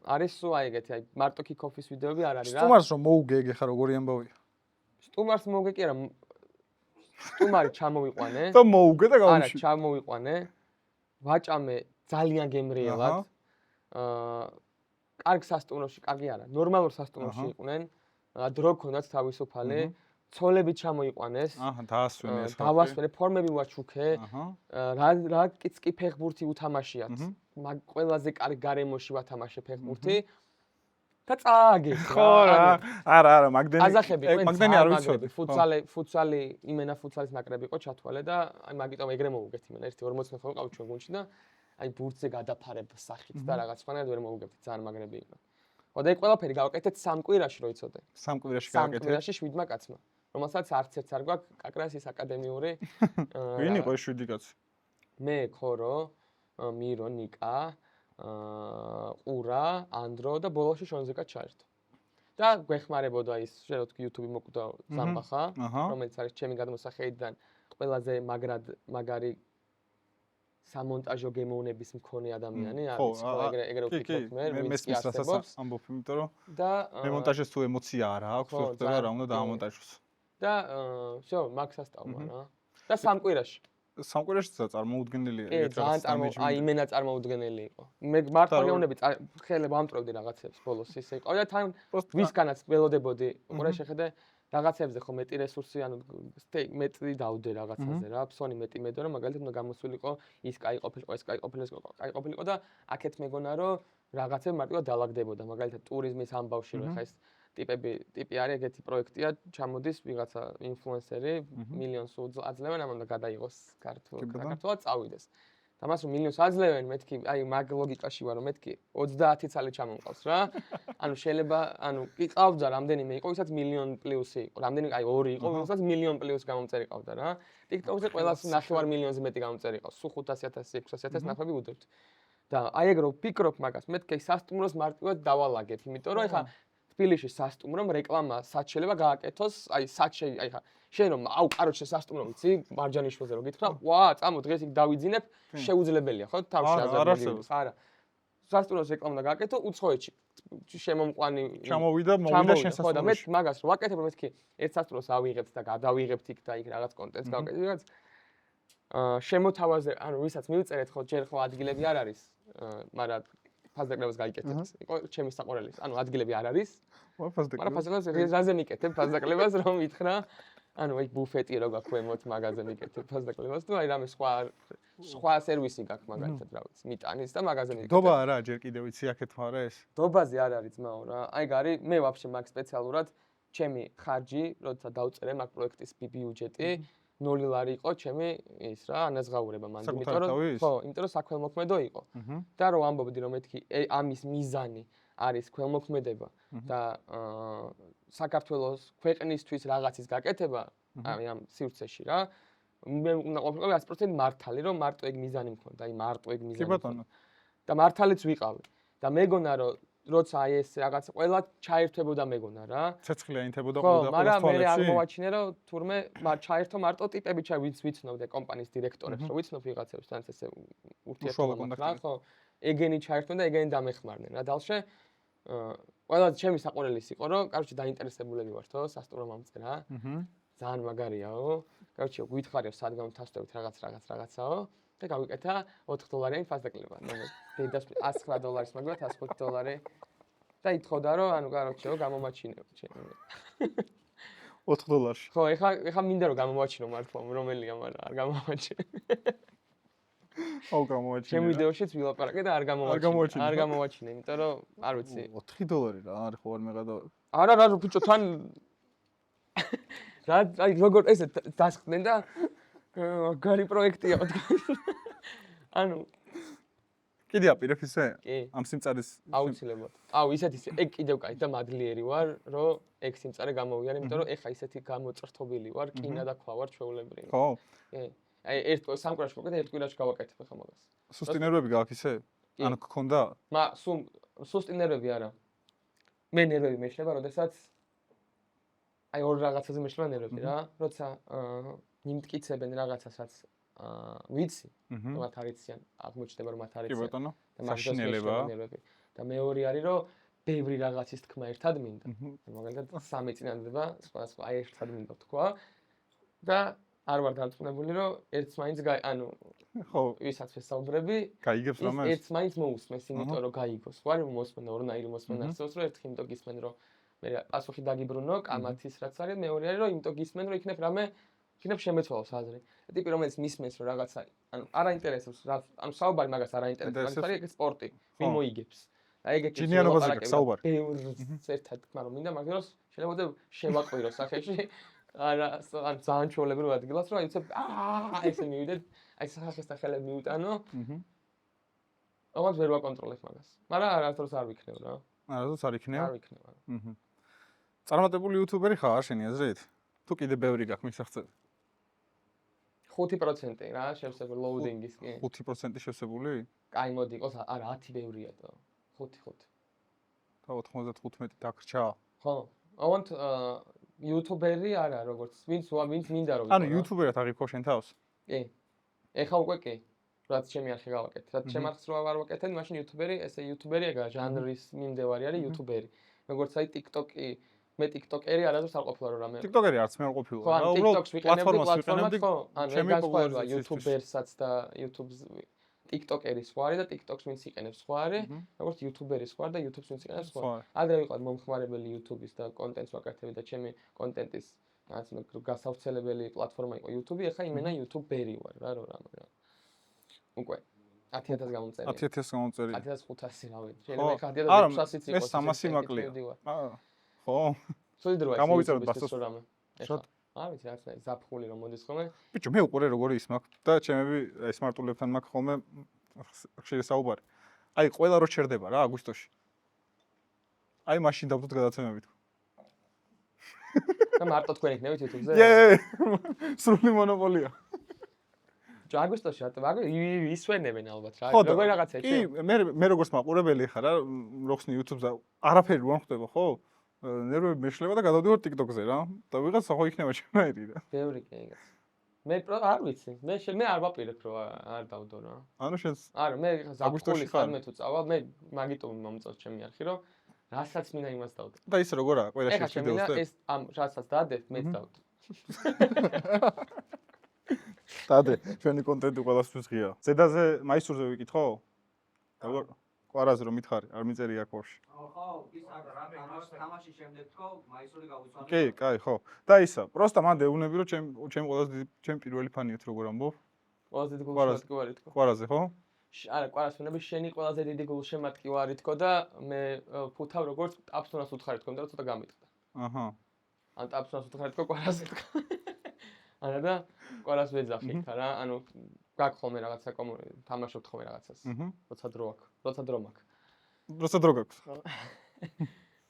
არის სულ აი ეგეთი აი მარტო kick-off-ის ვიდეოები არ არის რა. სტუმარს რომ მოუგე ეგ ხა როგორი ამბავია? სტუმარს მოუგე კი არა. სტუმარი ჩამოვიყვანე. და მოუგე და გავუშვი. არა, ჩამოვიყვანე. ვაჭამე ძალიან გემრიელად. კარგ სასტუმროში, კარგი არა, ნორმალურ სასტუმროში იყვნენ. დრო ქონდათ თავისუფალი. ცოლები ჩამოიყვანეს. აჰა, დაასვენე ეს. დავასვენე, ფორმები ვაჩუქე. რა კიცკი ფეხბურთი უთამაშიათ. მაგ ყველაზე კარგ გარემოში ვათამაშე ფეხბურთი. და წააგეს ხო რა არა მაგდენი აზახები მაგდენი არ ვიცოდი ფუტსალი იმენა ფუტსალის ნაკრები იყო ჩათვალე და აი მაგიტომ ეგრე მოვუგეთ იმენა 1-40 ხო ყავ ჩვენ გუნდში და აი ბურთზე გადაფარებ სახით და რაღაც ხანად ვერ მოვუგებთ ძალიან მაგრები იყო. ხო და ეგ ყველაფერი გავაკეთეთ 3 კვირაში რო იცოდე. 3 კვირაში 3 გავაკეთეთ. კვირაში 7 კაცმა. რომელსაც არც ერთს არ გვაქვს კაკრასის აკადემიური. ვინ იყო ეს 7 კაცი? მე ქორო, მირო, ნიკა, ყურა, ანდრო და ბოლოში შონზეკა ჩაერთო. და გვეხმარებოდა ის, შენ რო YouTube-ი მოკვდა ზამბახა, რომელიც არის ჩემი გადმოსახედიდან ყველაზე მაგარი სამონტაჟო გემოვნების მქონე ადამიანი არის, ხო, ეგრე ვფიქრობ მე, ვინც კი არსებობს. ამბობ, იმიტომ რომ და მემონტაჟეს თუ ემოცია არ აქვს, ხდება რა უნდა დაამონტაჟოს. და всё, მაგ სასტავმა რა. და 3 კვირაში. 3 კვირაში წარმოუდგენელია ეგ რაღაც აი იმენა წარმოუდგენელი იყო. მე მარტო გეუნები ხელებ ამტრევდი რაღაცებს ბოლოს ისე იყო და თან ვისგანაც ველოდებოდი, უყურე შეხედე რაღაცებზე ხო მეტი რესურსი ანუ მეტი დავდე რაღაცაზე რა, ფსონი მეტი მედო რომ მაგალითად უნდა გამოსულიყო ის კაი ყოფილიყო, ეს კაი ყოფილიყო და აქეთ მეგონა რომ რაღაცები მარტივად დაალაგდებოდა, მაგალითად ტურიზმის ამბავში რომ ხა ეს ტიპი არის ეგეთი პროექტია, ჩამოდის ვიღაცა ინფლუენსერი, მილიონს აძლევენ, ამან უნდა გადაიღოს საქართველოს წავიდეს. და მას რომ მილიონს აძლევენ, მეთქი, აი მაგ ლოგიკაში ვარ, რომ მეთქი 30 წელი ჩამომყავს რა. ანუ შეიძლება, ანუ იყავდა რამდენიმე იყო, ვისაც მილიონ პლუსი იყო. რამდენი, აი 2 იყო, ვისაც მილიონ პლუს გამომწერი ყავდა რა. TikTok-ზე ყველას 9 მილიონზე მეტი გამომწერი ყავს. სულ 500.000, 600.000 ნახვები უდევთ. და აი ეგ რო ვფიქრობ მაგას, მეთქი სასტუმროს მარტივად დავალაგებ, იმიტომ რომ ეხა თბილისში სასტუმრომ რეკლამა სად შეიძლება გააკეთოს, აი სად აი ხა შენ რომ აუ კაროჩე სასტუმრო ვიცი მარჯანიშვილზე რო გითხრა, ვა, წამო დღეს იქ დავიძინებ, შეუძლებელია ხო თავში აზერბაიჯანის. არა. სასტუმროს რეკლამა და გააკეთო უცხოეთში. შემომყვანი ჩამოვიდა შენ სასტუმროში. ხო და მე მაგას რო ვაკეთებ, მეთქი ერთ სასტუმროს ავიღებთ და გადავიღებთ იქ და იქ რაღაც კონტენტს გავაკეთებ, რაღაც შემოთავაზე, ანუ ვისაც მივწერეთ ხო ჯერ ხო ადგილები არ არის, მაგრამ ფასდაკლებას გაიკეთებთ. იყო ჩემი საყვარელის. ანუ ადგილები არ არის. მაგრამ ფასდაკლებას რაზე მიკეთებ ფასდაკლებას რომ ვითხრა. ანუ აი ბუფეტი რო გაქვს ემოთ მაღაზია მიკეთებ ფასდაკლებას თუ აი რამე სხვა სერვისი გაქვს მაგალითად რა ვიცი მიტანის და მაღაზია მიკეთებ. დობა არა ჯერ კიდევ ვიცი აქეთ ხარ ეს? დობაზე არ არის ძმაო რა. აი გარი მე ვაფშე მაგ სპეციალურად ჩემი ხარჯი როცა დავწერე მაგ პროექტის ბიუჯეტი 0 ლარი იყო ჩემი ის რა ანაზღაურება მანდ იმიტომ რომ ხო იმიტომ რომ საქველმოქმედო იყო და რომ ამბობდი რომ მეთქი ამის მიზანი არის ქველმოქმედება და საქართველოს ქვეყნისთვის რაღაცის გაკეთება აი ამ სივრცეში რა მე უნდა ყოფილიყო 100% მართალი რომ მარტო ეგ მიზანი მქონდა აი მარტო ეგ მიზანი მქონდა და მართალიც ვიყავი და მეგონა რომ როცა აი ეს რაღაც ყველა ჩაერთვებოდა მეგონა რა. ცეცხლი აინთებოდა ყველა მაგრამ მე არ მოვაჩინე რომ თურმე ჩაერთო მარტო ტიპები ვიცნობდე კომპანიის დირექტორებს რომ ვიცნობ ვიღაცებს თან ესე ურთიერთობა რა ხო ეგენი ჩაერთვენ და ეგენი დამეხმარნენ რა დალშე ყველა ჩემი საყვარელის იყო რომ კაროჩე დაინტერესებულები ვართო სასტუმრო მომწერა ძალიან მაგარიაო კაროჩე გითხარიო სად გამთასწრებით რაღაცაო და გავიკეთა $4 ფასდაკლება. დედას $109 მაგრამ $105 და ითხოვდა რომ ანუ კაროჩეო გამომაჩინეო ჩემი. $4. ხო, ეხა მინდა რომ გამომაჩინო მართლა რომელია, მაგრამ არ გამომაჩინე. აუ გამომაჩინე. ჩემ ვიდეოშიც ვილაპარაკე და არ გამომაჩინე. არ გამომაჩინე, იმიტომ რომ არ ვიცი. $4 რა, არ ხო არ მეღადა. არა, ბიჭო, თან რა აი როგორ ესე დასხდნენ და გარი პროექტია ანუ კიდე აპირებ ისე? კი. ამ სიმწარის აუცილებლად. აუ ისეთი ეგ კიდევ კაი და მადლიერი ვარ, რომ ეგ სიმწარე გამოვიარე, იმიტომ რომ ეხა ისეთი გამოწრთობილი ვარ, კინა და ქვა ვარ ჩვეულებრივი. ხო. კი. აი ერთ სამ კვირაში ვაკეთე, ერთ კვირაში გავაკეთებ ახლა მაგას. სუსტი ნერვები გაქვს ისე? ანუ გქონდა? სუსტი ნერვები არა. მე ნერვები მეშლება, როდესაც აი ორ რაღაცაზე მეშლება ნერვები რა, როცა მიმტკიცებენ რაღაცასაც ვიცი, მათ არიციან, აღმოჩნდება რომ მათ არიციან. კი ბატონო. და მაშინელება და მეორე არის რომ ბევრი რაღაცის თქმა ერთად მინდა. მაგალითად 3 წინადადება, სხვა აი ერთად მინდა თქვა და არ ვარ დარწმუნებული რომ ერთს მაინც ანუ ხო, ვისაც ვესაუბრები, გაიგებს რამეს? ერთს მაინც მოусმენს, იმიტომ რომ გაიგოს. ხო არის მოსმენა, ორნაირი მოსმენა არსებობს, რომ ერთი იმიტომ გისმენ რომ მე პასუხი დაგიბრუნო, კამათის რაც არის, მეორე არის რომ იმიტომ გისმენ რომ იქნებ რამე იქნებ შემეცვალოს აზრი. ტიპი რომელიც მისმენს რომ რაღაცა ანუ არ აინტერესებს რა ანუ საუბარი მაგას არ აინტერესებს მაგას არის ეგ სპორტი ვინ მოიგებს აი ეგეთი ჯინიანობაზე გაქვს საუბარი. ბევრს ერთად თქმა რომ მინდა მაგრამ შეიძლება შევაყვირო სახეში არა ან ძალიან ჩვეულებრივ ადგილას რომ აი უცებ ესე მივიდეთ აი სახეს ხელები მიუტანო ამას ვერ ვაკონტროლებ მაგას მაგრამ არასდროს არ ვიქნევ რა არასდროს არ იქნევ არ ვიქნევ არა წარმატებული იუთუბერი ხარ შენი აზრით თუ კიდე ბევრი გაქვს მისაღწევი 5% რა შევსებული loading-ის კი 5% შევსებული კაი მოდი იყოს არა 10 ბევრია და 5 და 95 დაგრჩა ხო ავანთ იუთუბერი არა როგორც ვინც მინდა რომ ანუ იუთუბერად აღიქვა შენ თავს კი ეხა უკვე კი რაც ჩემი არხი გავაკეთე რაც ჩემ არხს რო არ ვაკეთებ მაშინ იუთუბერი ესე იუთუბერი ეგა ჟანრის მიმდევარი არის იუთუბერი როგორც აი TikTok-ი მე TikTok-ერი არასდროს არ ყოფილა რომ რამე TikTok-ერი არც მე არ ყოფილა რა უბრალოდ პლატფორმას ხო ანუ ჩემი განსხვავება იუთუბერსაც და YouTube-ს TikTok-ერი სხვა არის და TikTok-ს ვინც იყენებს სხვა არის როგორც იუთუბერი სხვა და YouTube-ს ვინც იყენებს სხვა ადრე ვიყავ მომხმარებელი YouTube-ის და კონტენტს ვაკეთებდი და ჩემი კონტენტის რაც გასავრცელებელი პლატფორმა იყო YouTube-ი ეხა იმენა იუთუბერი ვარ რა რა უკვე 10000 გამომწერი 10000 გამომწერი 10500 რავი შეიძლება ეხა 10500-იც იყოს ეს 300 მაკლია ხო სულ დროა გამოვიწეროთ ბასტოს რამე ეხა არ ვიცი რა ზაფხული რომ მოდის ხოლმე ბიჭო მე უყურე როგორი ის მაქვს და ჩემები სმარტფონებთან მაქვს ხოლმე ხშირი საუბარი აი ყველა რო ჩერდება რა აგვისტოში აი მაშინ დავდოთ გადაცემებით და მარტო თქვენ იქნებით YouTube-ზე სრული მონოპოლია ჯო აგვისტოში რატო ისვენებენ ალბათ რა როგორ რაღაცა კი მე როგორც მაყურებელი ხარ რა როხსნი YouTube-ზე არაფერი რო ხდება ხო ნერვები მეშლება და გადავდივარ TikTok-ზე რა და ვიღაცა ხო იქნება შემაერი რა ბევრი კი ეგეც მე არ ვიცი მე არ ვაპირებ რომ არ დავდო რა ანუ შენს არა მე ზაფხული ხარ თუ წავალ მე მაგიტომ მომწონს ჩემი არხი რომ რასაც მინდა იმას დავდო და ის როგორაა ყველა შეს ვიდეოს და ეს ამ რასაც დადებ მეც დავდო დადე ჩვენი კონტენტი ყველასთვის ღია ზედაზე მაისურზე ვიკითხო როგორ ყვარაზე რომ მითხარი არ მიწერი აქ ბავშვი ხო ის რამე თამაშის შემდეგ თქო მაისური გავუცვალე კი კაი ხო და ისა პროსტა მანდ ეუბნები რომ ჩემ ყველაზე დიდი ჩემ პირველი ფანიეთ როგორ ამბობ ყველაზე დიდი გულშემატკივარი თქო ყვარაზე ხო არა ყვარას ვინები შენი ყველაზე დიდი გულშემატკივარი თქო და მე ფუთავ როგორც ტაფსონას უთხარი თქო და ცოტა გამიტყდა აჰა ან ტაფსონას უთხარი თქო ყვარაზე თქო არა და ყვარას ვეძახი ხა რა ანუ გაქვს ხოლმე რაღაცა თამაშობთ ხოლმე რაღაცას როცა დრო აქვს როცა დრო მაქვს როცა დრო გაქვს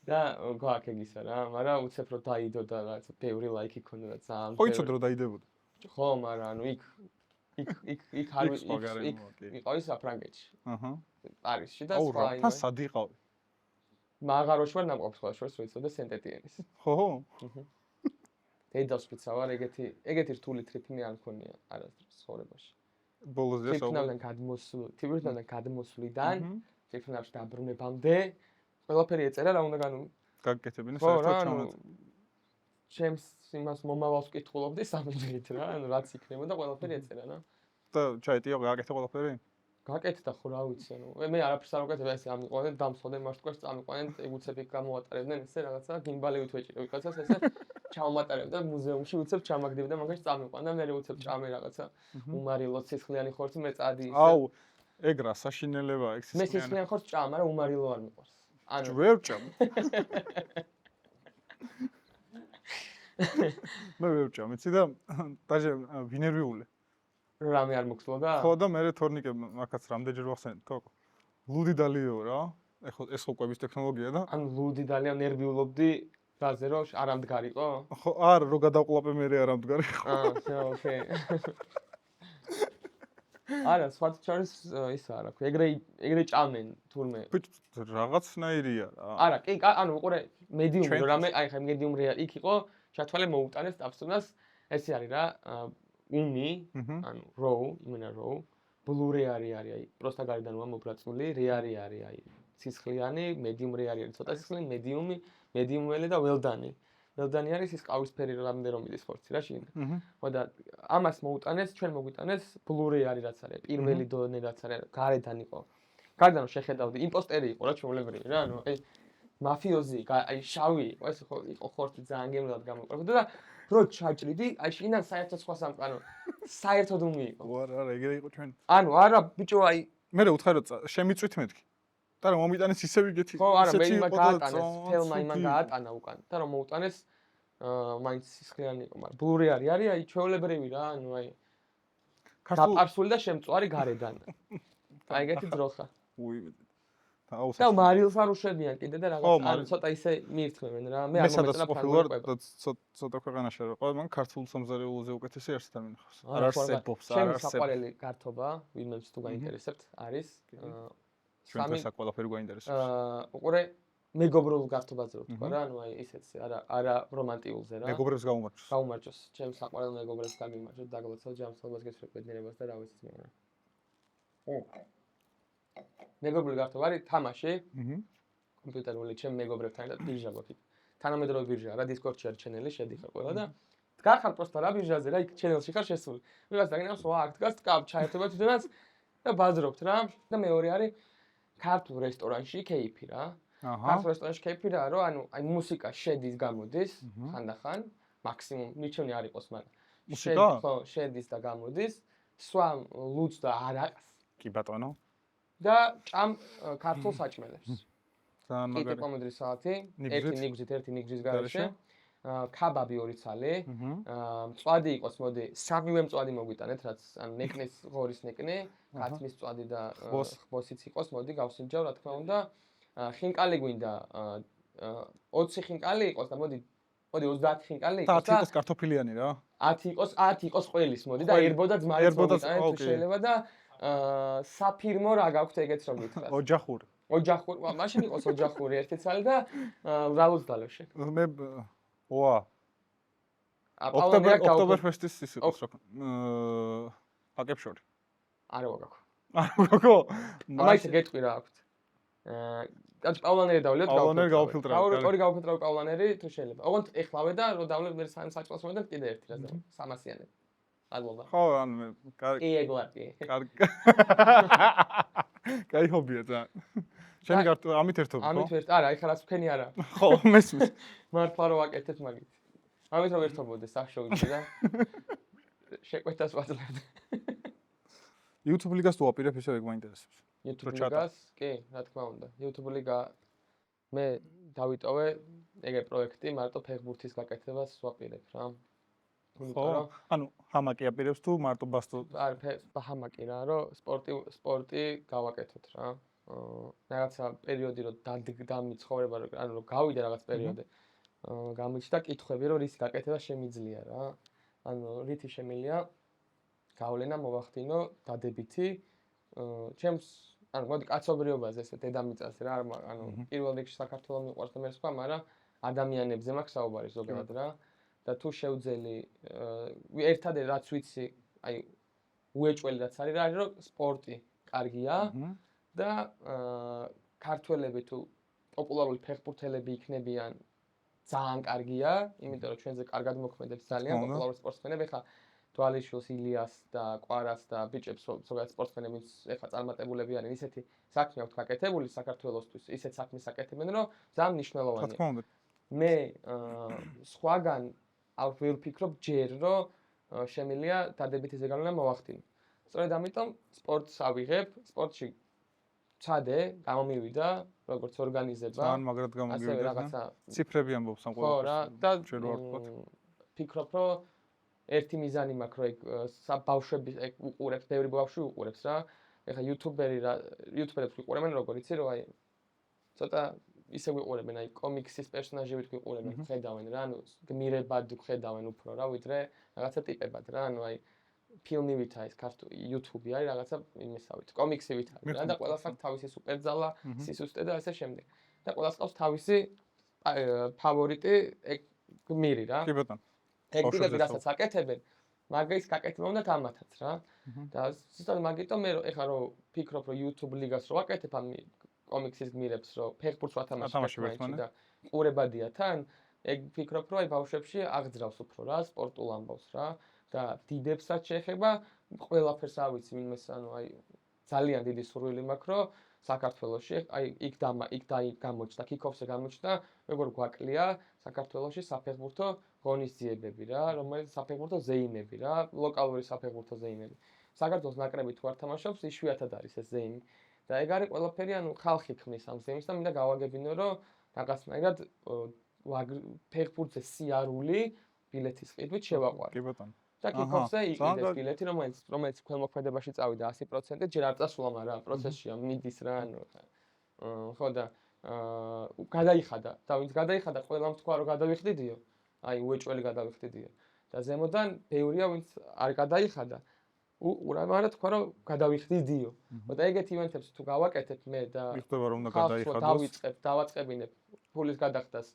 და გაქვს ეგისა რა მაგრამ უცებ რომ დაიდო და რაღაცა ბევრი ლაიქი ქონდა და ძალიან ხო იცოდ რომ დაიდებოდა ხო მაგრამ ანუ იქ არ იყო ისა ფრანგეთში აჰა პარიზში და სხვა აუ რა სად იყავი მაგაროში ვარ ნამყოფ სხვა შორს ვიცოდე სენტეტიენის ხო დედავს ვიცავარ ეგეთი რთული ტრიპი მე არ მქონია არასდროს ცხოვრებაში ბოლოზე თიბურიდან გადმოსვლიდან თიფნავში დაბრუნებამდე ყველაფერი ეწერა რა უნდა გაგკეთებინა საერთოდ ჩამოწ ჩემს იმას მომავალს ვკითხულობდი სამუდრით რა ანუ რაც იქნებოდა ყველაფერი ეწერა რა და ჩაიტიო გააკეთე ყველაფერი გაკეთდა ხო რა ვიცი ანუ მე არაფერს არ ვაკეთებ ესე ამიყვნენ დამსხოდენ მარშტყვეს წამიყვნენ ეგუცები გამოვატარებდნენ ესე რაღაცა გიმბალევით ვეჭირე ვიღაცას ესე ჩავმატარებდა მუზეუმში უცებ ჩამაგდებდა მაგაში წამიყვან და მე უცებ ჭამე რაღაცა უმარილო სისხლიანი ხორცი მე წადი ისე აუ ეგ რა საშინელება ეგ მე სისხლიანი ხორცი ჭამ მაგრამ უმარილო არ მიყვარს ანუ ვერ ჭამ მე ვერ ჭამ იცი და დაჟე ვინერვიულე რამე არ მოგსვლოდა? ხო და მე თორნიკე მაგაც რამდენჯერ ვახსენეთ თქო. ლუდი დალიო რა. ეხო ეს ხო კვების ტექნოლოგია და ან ლუდი დალია ნერვიულობდი რაზე რომ არ ამდგარიყო? ხო არ რო გადავყლაპე მე არ ამდგარიყო. ოკეი. არა, სხვა ჩარს ისა რა ქვია. ეგრე ჭამენ თურმე. რაღაცნაირია რა. არა, კი, ანუ უყურე მედიუმი რამე, აი ხა მედიუმ რეალი იქ იყო, ჩათვალე მოუტანეს ტაფსონას, ესე არის რა. უმი, ანუ row, იმენა row, blue reari არის, აი, პროსტა გარედან მობრაწული, reari არის, აი, სისხლიანი, medium reari არის, ცოტა სისხლიანი, medium-ი, medium-ველი და well-done-ი. well-done-ი არის ის ყავისფერი რამდენი რომ მიდის ხორცი რა შიგნით. ხო და ამას მოუტანეს, ჩვენ მოგვიტანეს blue reari რაც არის, პირველი დონე რაც არის, გარედან იყო. გარედან შეხედავდი, იმპოსტერი იყო რა ჩვეულებრივი რა, ანუ აი მაფიოზი, აი შავი იყო, ეს ხო იყო ხორცი ძალიან გემრიელად გამოყვებოდა და რო ჩაჭრიდი, აი შინან საერთოდ სხვა სამყარო. საერთოდ უმი იყო. არა, ეგრე იყო ჩვენ. ანუ არა, ბიჭო, აი მე რა უთხარი რომ შემიწვით მეთქი. და რომ მომიტანეს ისევ იგეთი. ხო, არა, მე ისეთი იმან იყო და გაატანეს, თელმა იმან გაატანა უკან და რომ მოუტანეს მაინც სისხლიანი იყო, მაგრამ ბლური არის აი ჩვეულებრივი რა, ანუ აი დაპარსული და შემწვარი გარედან. აი ეგეთი ძროხა. უი და მარილს არ უშვებიან კიდე და რაღაც ან ცოტა ისე მიირთმევენ რა. მე არ მომეწონა ფანური და ცოტა ქვეყანაში რა ყო, მაგრამ ქართულ სამზარეულოზე უკეთესი არც არ მინახავს. არ არსებობს, არ ჩემი არსებობს. საყვარელი გართობა, ვინმეც თუ გაინტერესებთ, არის ჩვენთვის აქ ყველაფერი გაინტერესებს. უყურე მეგობრულ გართობაზე რო თქვა რა, ანუ აი ისეთზე, არა რომანტიულზე რა. მეგობრებს გაუმარჯოს. გაუმარჯოს. ჩემ საყვარელ მეგობრებს გაგიმარჯოთ, დაგლოცავ ჯანმრთელობას გესწრებ ბედნიერებას და რა ვიცი მე რა. მეგობრული გართობა არის თამაში. კომპიუტერული ჩემ მეგობრებთან ერთად ბირჟა გვაქვს. თანამედროვე ბირჟაა რა, Discord-ში არის ჩენელი, შედიხარ ყველა და გახარ პროსტა რა ბირჟაზე რა, იქ ჩენელში ხარ შესული. ვიღაც დაგინავს, ვა, აქ დგას ткаპ, ჩაერთვება თვითონაც და ბაზრობთ რა. და მეორე არის ქართულ რესტორანში кейფი რა. ქართულ რესტორანში кейფი რა, რომ ანუ აი მუსიკა შედის, გამოდის ხანდახან, მაქსიმუმ ნიჩვენი არ იყოს, მაგრამ მუსიკა? ხო, შედის და გამოდის. სვა ლუც და არაყს. კი ბატონო. და ჭამ ქართულ საჭმელებს. ძალიან კიტი მაგარი. პომიდრის салаტი, ერთი ნიგზით, ერთი ნიგზის გარეშე. ქაბაბი 2 ცალი. მწვადი იყოს, მოდი, სამივე მწვადი მოგვიტანეთ, რაც ან ნეკნეს ღორის ნეკნე, კაცმის მწვადი და ხბოსიც იყოს, მოდი გავსინჯავ, რა თქმა უნდა. ხინკალი გვინდა 20 ხინკალი იყოს და მოდი 30 ხინკალი იყოს და 10 იყოს კარტოფილიანი რა. 10 იყოს ყველის, მოდი და ერბო და ძმარიც მოგვიტანეთ, თუ შეიძლება და საფირმო რა გაქვთ ეგეც რომ გითხრათ. ოჯახური. ოჯახური, მაშინ იყოს ოჯახური ერთი ცალი და ბრალოს დალევშე. მე ვა. ოქტომბერფესტის ის იყოს რა. აკეფშორი. არა ვაგაქვ. არა ვაგაქვ. მაინც გეტყვი რა აქვთ. კაც პავლანერი დავლიოთ გავფილტრა. ორი გავფილტრავი პავლანერი თუ შეიძლება. ოღონდ ეხლავე და რო დავლებ მე საჭმელს მომედან კიდე ერთი რა და 300-იანი. ალბათ. ხო, ანუ მე კი ეგლაკი. კარგი. კაი ჰობია ძალიან. შენი ამით ერთობ ხო? ამით ერთ, არა, ეხლა რაც ვქენი არა. ხო, მესმის. მართლა რო ვაკეთებ მაგით. ამით რომ ერთობოდეს სახშოვიჩი და შეკვეთას ვაძლევთ. YouTube ლიგას თუ აპირებ ისე ეგ მაინტერესებს. YouTube ლიგას, კი, რა თქმა უნდა. YouTube ლიგა მე დავიტოვე ეგრე პროექტი, მარტო ფეხბურთის გაკეთებას ვაპირებ რა. ხო, ანუ ჰამაკი აპირებს თუ მარტო ბასტო? არა, ჰამაკი რა, რომ სპორტი გავაკეთოთ რა. რაღაცა პერიოდი რომ დამიცხოვრება, ანუ რომ გავიდე რაღაც პერიოდი. გამიჩნდა კითხვები, რომ რის გაკეთება შემიძლია რა. ანუ რითი შემიძლია გავლენა მოვახდინო დადებითი ჩემს ანუ მოდი კაცობრიობაზე ესე დედამიწაზე რა, ანუ პირველ რიგში საქართველოს მიყვარს და მე სხვა, მაგრამ ადამიანებზე მაქვს საუბარი ზოგადად რა. და თუ შევძელი ერთადერთი რაც ვიცი, აი უეჭველი რაც არის რა, არის რომ სპორტი კარგია და ქართველები თუ პოპულარული ფეხბურთელები იქნებიან ძალიან კარგია, იმიტომ რომ ჩვენზე კარგად მოქმედებს ძალიან პოპულარული სპორტსმენები. ეხლა თვალიშვილს, ილიას და კვარას და ბიჭებს ზოგადად სპორტსმენები ეხლა წარმატებულები არიან, ისეთი საქმე აქვს გაკეთებული საქართველოსთვის, ისეთ საქმეს აკეთებენ, რომ ძალიან მნიშვნელოვანია. რა თქმა უნდა. მე სხვაგან არ ვფიქრობ ჯერ, რომ შემიძლია დადებითი ზეგავლენა მოვახდინო. სწორედ ამიტომ სპორტს ავიღებ, სპორტში ჩადე, გამომივიდა, როგორც ორგანიზება. ძალიან მაგრად გამომივიდა. რაღაცა ციფრები ამბობს ამ ხო რა, და ჯერ ვარ ვთქვათ. ფიქრობ, რომ ერთი მიზანი მაქვს, რომ ეგ ბავშვები ეგ უყურებს, ბევრი ბავშვი უყურებს რა. ეხლა იუთუბერებს ვიყურებენ, როგორ იცი, რომ აი ცოტა ისე ვიყურებენ, აი კომიქსის პერსონაჟებით ვიყურებენ, ხედავენ რა, ანუ გმირებად ხედავენ უფრო რა, ვიდრე რაღაცა ტიპებად რა, ანუ აი ფილმივით არის ქართული YouTube-ი არის რაღაცა იმისავით, კომიქსივით არის რა და ყველას აქვს თავისი სუპერძალა, სისუსტე და ასე შემდეგ. და ყველას ყავს თავისი ფავორიტი ეგ გმირი რა. კი ბატონო. ეგ ტიპები რასაც აკეთებენ, მაგის გაკეთება უნდა გამათაც რა. და ზუსტად მაგიტომ მე ეხლა რომ ფიქრობ რომ YouTube ლიგას რო ვაკეთებ ამ კომიქსის გმირებს რომ ფეხბურთს ვათამაშებ და ყურებადია თან, ეგ ფიქრობ რომ აი ბავშვებში აღძრავს უფრო რა, სპორტულ ამბავს რა და დიდებსაც შეეხება ყველაფერს ავიცი, ვინმეს ანუ აი ძალიან დიდი სურვილი მაქვს რომ საქართველოში აი იქ გამოჩნდა, კიკოფზე გამოჩნდა, როგორ გვაკლია საქართველოში საფეხბურთო ღონისძიებები რა, რომელიც საფეხბურთო ზეიმები რა, ლოკალური საფეხბურთო ზეიმები. საქართველოს ნაკრები თუ არ თამაშობს, იშვიათად არის ეს ზეიმი. და ეგ არის ყველაფერი, ანუ ხალხი ქმნის ამ ზემს და მინდა გავაგებინო, რომ რაღაცნაირად ფეხბურთზე სიარული ბილეთის ყიდვით შევაყვარე. კი ბატონო. და კიკოფზე იყიდეს ბილეთი, რომელიც ქველმოქმედებაში წავიდა 100%, ჯერ არ წასულა, მაგრამ პროცესშია, მიდის რა, ანუ ხო და გადაიხადა. და ვინც გადაიხადა, ყველამ თქვა, რომ გადავიხდიდიო. აი, უეჭველი გადავიხდიდიო. და ზემოდან ბევრია, ვინც არ გადაიხადა. მაგრამ თქვა, რომ გადავიხდიდიო. და ეგეთ ივენთებს თუ გავაკეთებ მე და იხდება რომ უნდა გადაიხადოს. დავაწყებ ფულის გადახდას.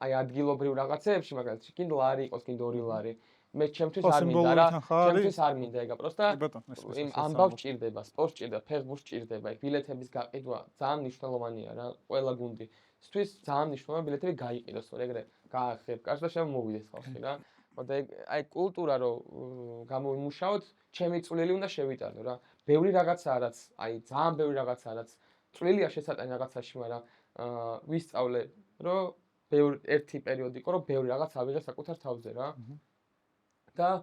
აი ადგილობრივ რაღაცეებში, მაგალითად, კიდე ლარი იყოს, კიდე 2 ლარი. მე ჩემთვის არ მინდა რა, ჩემთვის არ მინდა ეგა, პროსტა იმ ამბავს ჭირდება, სპორტს ჭირდება, ფეხბურთს ჭირდება, ბილეთების გაყიდვა ძალიან მნიშვნელოვანია რა, ყველა გუნდისთვის ძალიან მნიშვნელოვანია ბილეთები გაიყიდოს, რომ ეგრე გაახებ კარს და შემოვიდეს ხალხი რა. და აი კულტურა რომ გამოვიმუშაოთ, ჩემი წვლილი უნდა შევიტანო რა. ბევრი რაღაცაა რაც, აი ძალიან ბევრი რაღაცაა რაც წვლილია შესატანი რაღაცაში, მაგრამ ვისწავლე, რომ ერთი პერიოდი იყო, რომ ბევრი რაღაც ავიღე საკუთარ თავზე რა. და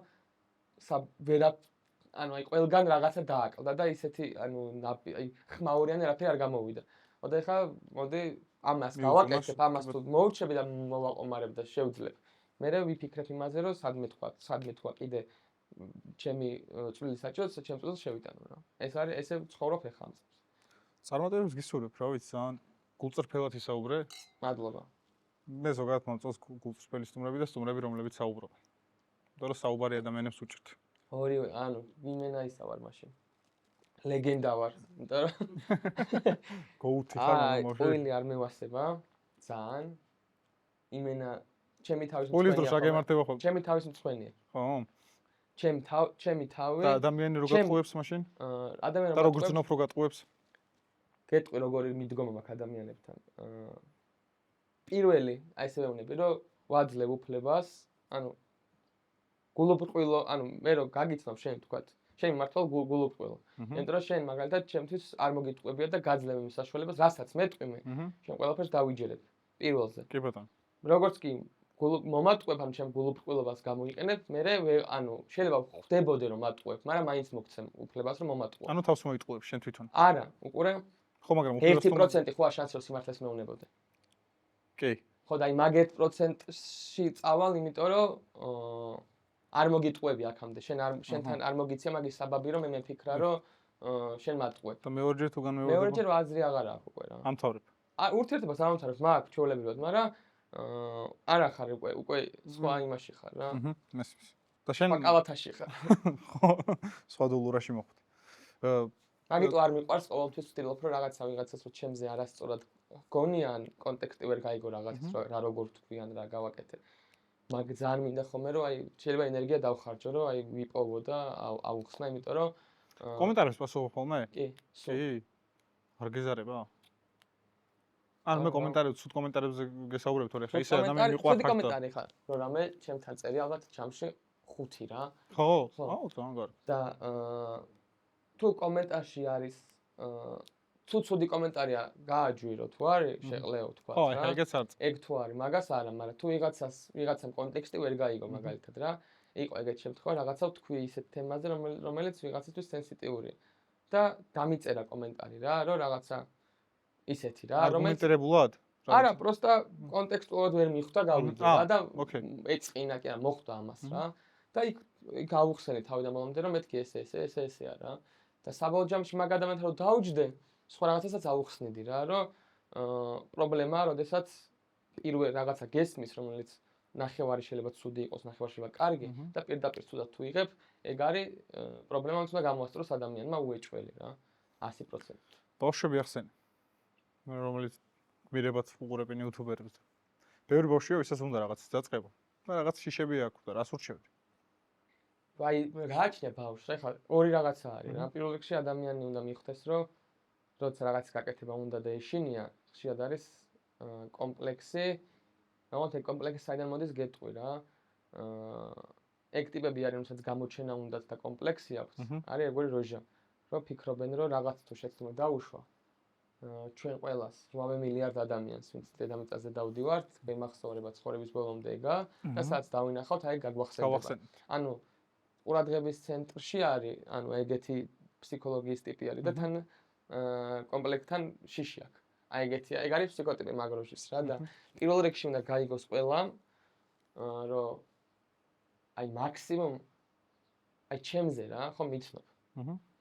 ანუ აი ყველგან რაღაცა დააკლდა და ისეთი ანუ აი ხმაურიანი არაფერი არ გამოვიდა. და ეხლა მოდი ამას გავაკეთებ, ამას თუ მოვუჩები და მოვაყომარებ და შევძლებ. მე ვიფიქრებ იმაზე, რომ სადმე თქვა კიდე ჩემი წვლილი საჭიროა, ჩემ წვლილს შევიტანო რა. ეს არის ესე ცხოვრობ ეხლა ამ წელს. წარმატებებს გისურვებ, რა ვიცი, ძალიან გულწრფელად ისაუბრე. მადლობა. მე ზოგადად მომწონს გულწრფელი სტუმრები და სტუმრები, რომლებიც საუბრობენ. იმიტომ რომ საუბარი ადამიანებს უჭირთ. ორივე, ანუ იმენა ისა ვარ მაშინ. ლეგენდა ვარ, იმიტომ რომ გოუთი ხარ მომავალი. ყოველი არ მევასება, ძალიან. იმენა ჩემი თავის მწვენეა. ყოველ დროს აგემართება ხოლმე. ჩემი თავის მწვენეა. ხო? ჩემი თავი. და ადამიანი რო გატყუებს მაშინ? ადამიანი და როგორ ძნობ რო გატყუებს? გეტყვი როგორი მიდგომა მაქვს ადამიანებთან. პირველი, აი ესე ვეუბნები, რომ ვაძლევ უფლებას, ანუ გულუბრყვილო, ანუ მე რო გაგიცნობ შენ თქვათ, შენ მართლა გულუბრყვილო. იმიტომ რომ შენ მაგალითად ჩემთვის არ მოგიტყვებია და გაძლევ იმ საშუალებას, რასაც მეტყვი მე, შენ ყველაფერს დავიჯერებ პირველზე. კი ბატონო. როგორც კი მომატყვებ ამ ჩემ გულუბრყვილობას გამოიყენებ, მე ანუ შეიძლება ხვდებოდე რომ მატყვებ, მაგრამ მაინც მოგცემ უფლებას რომ მომატყუო. ანუ თავს მოიტყუებ შენ თვითონ. არა, უყურე. ხო, მაგრამ 1% ხო შანსი რომ სიმართლეს მეუბნებოდე. კი. ხო და აი მაგეთ პროცენტში წავალ, იმიტომ რომ არ მოგიტყვები აქამდე. შენთან არ მოგიცია მაგის საბაბი რომ მე მიფიქრა რომ შენ მატყვებ. და მეორეჯერ თუ განმეორდება? მეორეჯერ აზრი აღარ აქვს უკვე რა. ამთავრებ. ურთიერთობას არ ამთავრებს, მაქვს ჩვეულებრივად, მაგრამ არა ხარ უკვე სხვა იმაში ხარ რა. მესმის. და შენ კალათაში ხარ. ხო, სხვა დოლურაში მოხვდი. მაგიტო არ მიყვარს ყოველთვის ვცდილობ რომ ვიღაცას რო ჩემზე არასწორად გონიან, კონტექსტი ვერ გაიგო რაღაცას რა როგორ თქვი ან რა გავაკეთე. მაგ ძალიან მინდა ხოლმე რომ აი შეიძლება ენერგია დავხარჯო რომ აი ვიპოვო და აუხსნა, იმიტომ რომ კომენტარებს პასუხობ ხოლმე? კი. კი. არ გეზარება? ანუ მე კომენტარებს, ცუდ კომენტარებზე გესაუბრებ თორე ხა ისე ადამიანი მიყვარს ფაქტად. ცუდი კომენტარი ხარ, რომ რამე ჩემთან წერი ალბათ ჩამში 5 რა. ხო, აუ ძალიან კარგი. და თუ კომენტარში არის თუ ცუდი კომენტარია გააჯვირო თუ არის, შეყლეო თქვა რა. ხო, ეგეც არც. ეგ თუ არის, მაგას არა, მაგრამ თუ ვიღაცამ კონტექსტი ვერ გაიგო მაგალითად რა. იყო ეგეთ შემთხვევა, რაღაცა თქვი ისეთ თემაზე, რომელიც ვიღაცისთვის სენსიტიურია. და დამიწერა კომენტარი რა, რომ რაღაცა ისეთი რა, რომელიც არგუმენტირებულად? არა, პროსტა კონტექსტუალურად ვერ მიხვდა გავიწერა და ეწყინა კი არა, მოხდა ამას რა. და იქ გავუხსენე თავიდან ბოლომდე რომ მეთქი ესეა რა. და საბოლოო ჯამში მაგ ადამიანს რომ დაუჯდე, სხვა რაღაცასაც აუხსნიდი რა, რომ პრობლემაა, როდესაც პირველ რაღაცა გესმის, რომელიც ნახევარი შეიძლება ცუდი იყოს, ნახევარი შეიძლება კარგი და პირდაპირ ცუდად თუ იღებ, ეგ არის პრობლემა, რომელიც უნდა გამოასწოროს ადამიანმა უეჭველი რა, 100%. ბავშვები ახსენე. რომელიც გვირებად უყურებენ იუთუბერებს. ბევრი ბავშვია, ვისაც უნდა რაღაცას დაწყება. და რაღაც შიშები აქვს და რას ურჩევთ? აი, გააჩნია ბავშვს, ეხლა ორი რაღაცა არის რა. პირველ რიგში ადამიანი უნდა მიხვდეს, რომ როცა რაღაც გაკეთება უნდა და ეშინია, ხშირად არის კომპლექსი. ნახოთ, ეგ კომპლექსი საიდან მოდის გეტყვი რა. ეგ ტიპები არის, რომელსაც გამოჩენა უნდათ და კომპლექსი აქვს. არის ეგორი როჟა, რომ ფიქრობენ, რომ რაღაც თუ შეცდომა დაუშვა. ჩვენ ყველას 8 მილიარდ ადამიანს, ვინც დედამიწაზე დავდივართ, მემახსოვრება ცხოვრების ბოლომდე ეგა და სადაც დავინახავთ, აი გაგვახსენდება. ანუ ყურადღების ცენტრში არის, ანუ ეგეთი ფსიქოლოგიის ტიპი არის და თან კომპლექტთან შიში აქვს. აი ეგეთია. ეგ არის ფსიქოტიპი მაგროშის რა და პირველ რიგში უნდა გაიგოს ყველა რომ აი მაქსიმუმ აი ჩემზე რა ხო მიცნობ.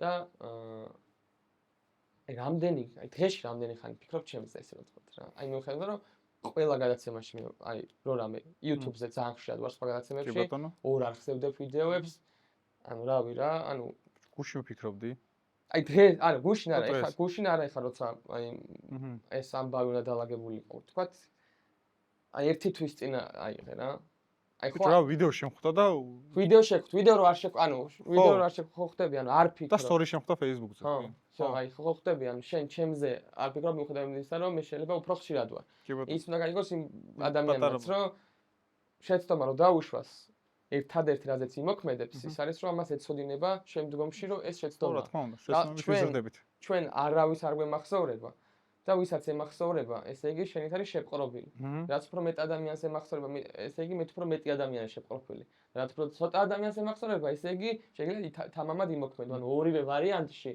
და აი რამდენი აი დღეში რამდენი ხანი ფიქრობ ჩემზე ესე რომ ვთქვათ რა. აი მიუხედავად რომ ყველა გადაცემაში აი რო რამე YouTube-ზე ძალიან ხშირად ვარ სხვა გადაცემებში ორ არ ხსევდებ ვიდეოებს ანუ რავი რა ანუ გუშინ ვფიქრობდი აი დღეს არა გუშინ არა ეხლა გუშინ არა ეხლა როცა აი ეს ამბავი უნდა დალაგებული იყო ვთქვათ აი ერთი თვის წინ აიღე რა აი ხო რა ვიდეო შემხვდა და ვიდეო შეხვდ ვიდეო რო არ შეხვ ანუ ვიდეო რო არ შეხვ ხდები ანუ არ ფიქრობ და სტორი შემხვდა Facebook-ზე ხო აი ხო ხდები ანუ შენ ჩემზე არ ფიქრობ მიუხედავად იმისა რომ მე შეიძლება უფრო ხშირად ვარ ის უნდა გაიგოს იმ ადამიანებს რომ შეცდომა რომ დაუშვას ერთადერთი რაზეც იმოქმედებს ის არის რომ ამას ეცოდინება შემდგომში რომ ეს შეცდომა რა თქმა უნდა შესაბამისად ვიზრდებით ჩვენ არავის არ გვემახსოვრება და ვისაც ემახსოვრება ესე იგი შენით არის შეპყრობილი რაც უფრო მეტ ადამიანს ემახსოვრება ესე იგი მეტ უფრო მეტი ადამიანია შეპყრობილი რაც უფრო ცოტა ადამიანს ემახსოვრება ესე იგი შეიძლება თამამად იმოქმედო ანუ ორივე ვარიანტში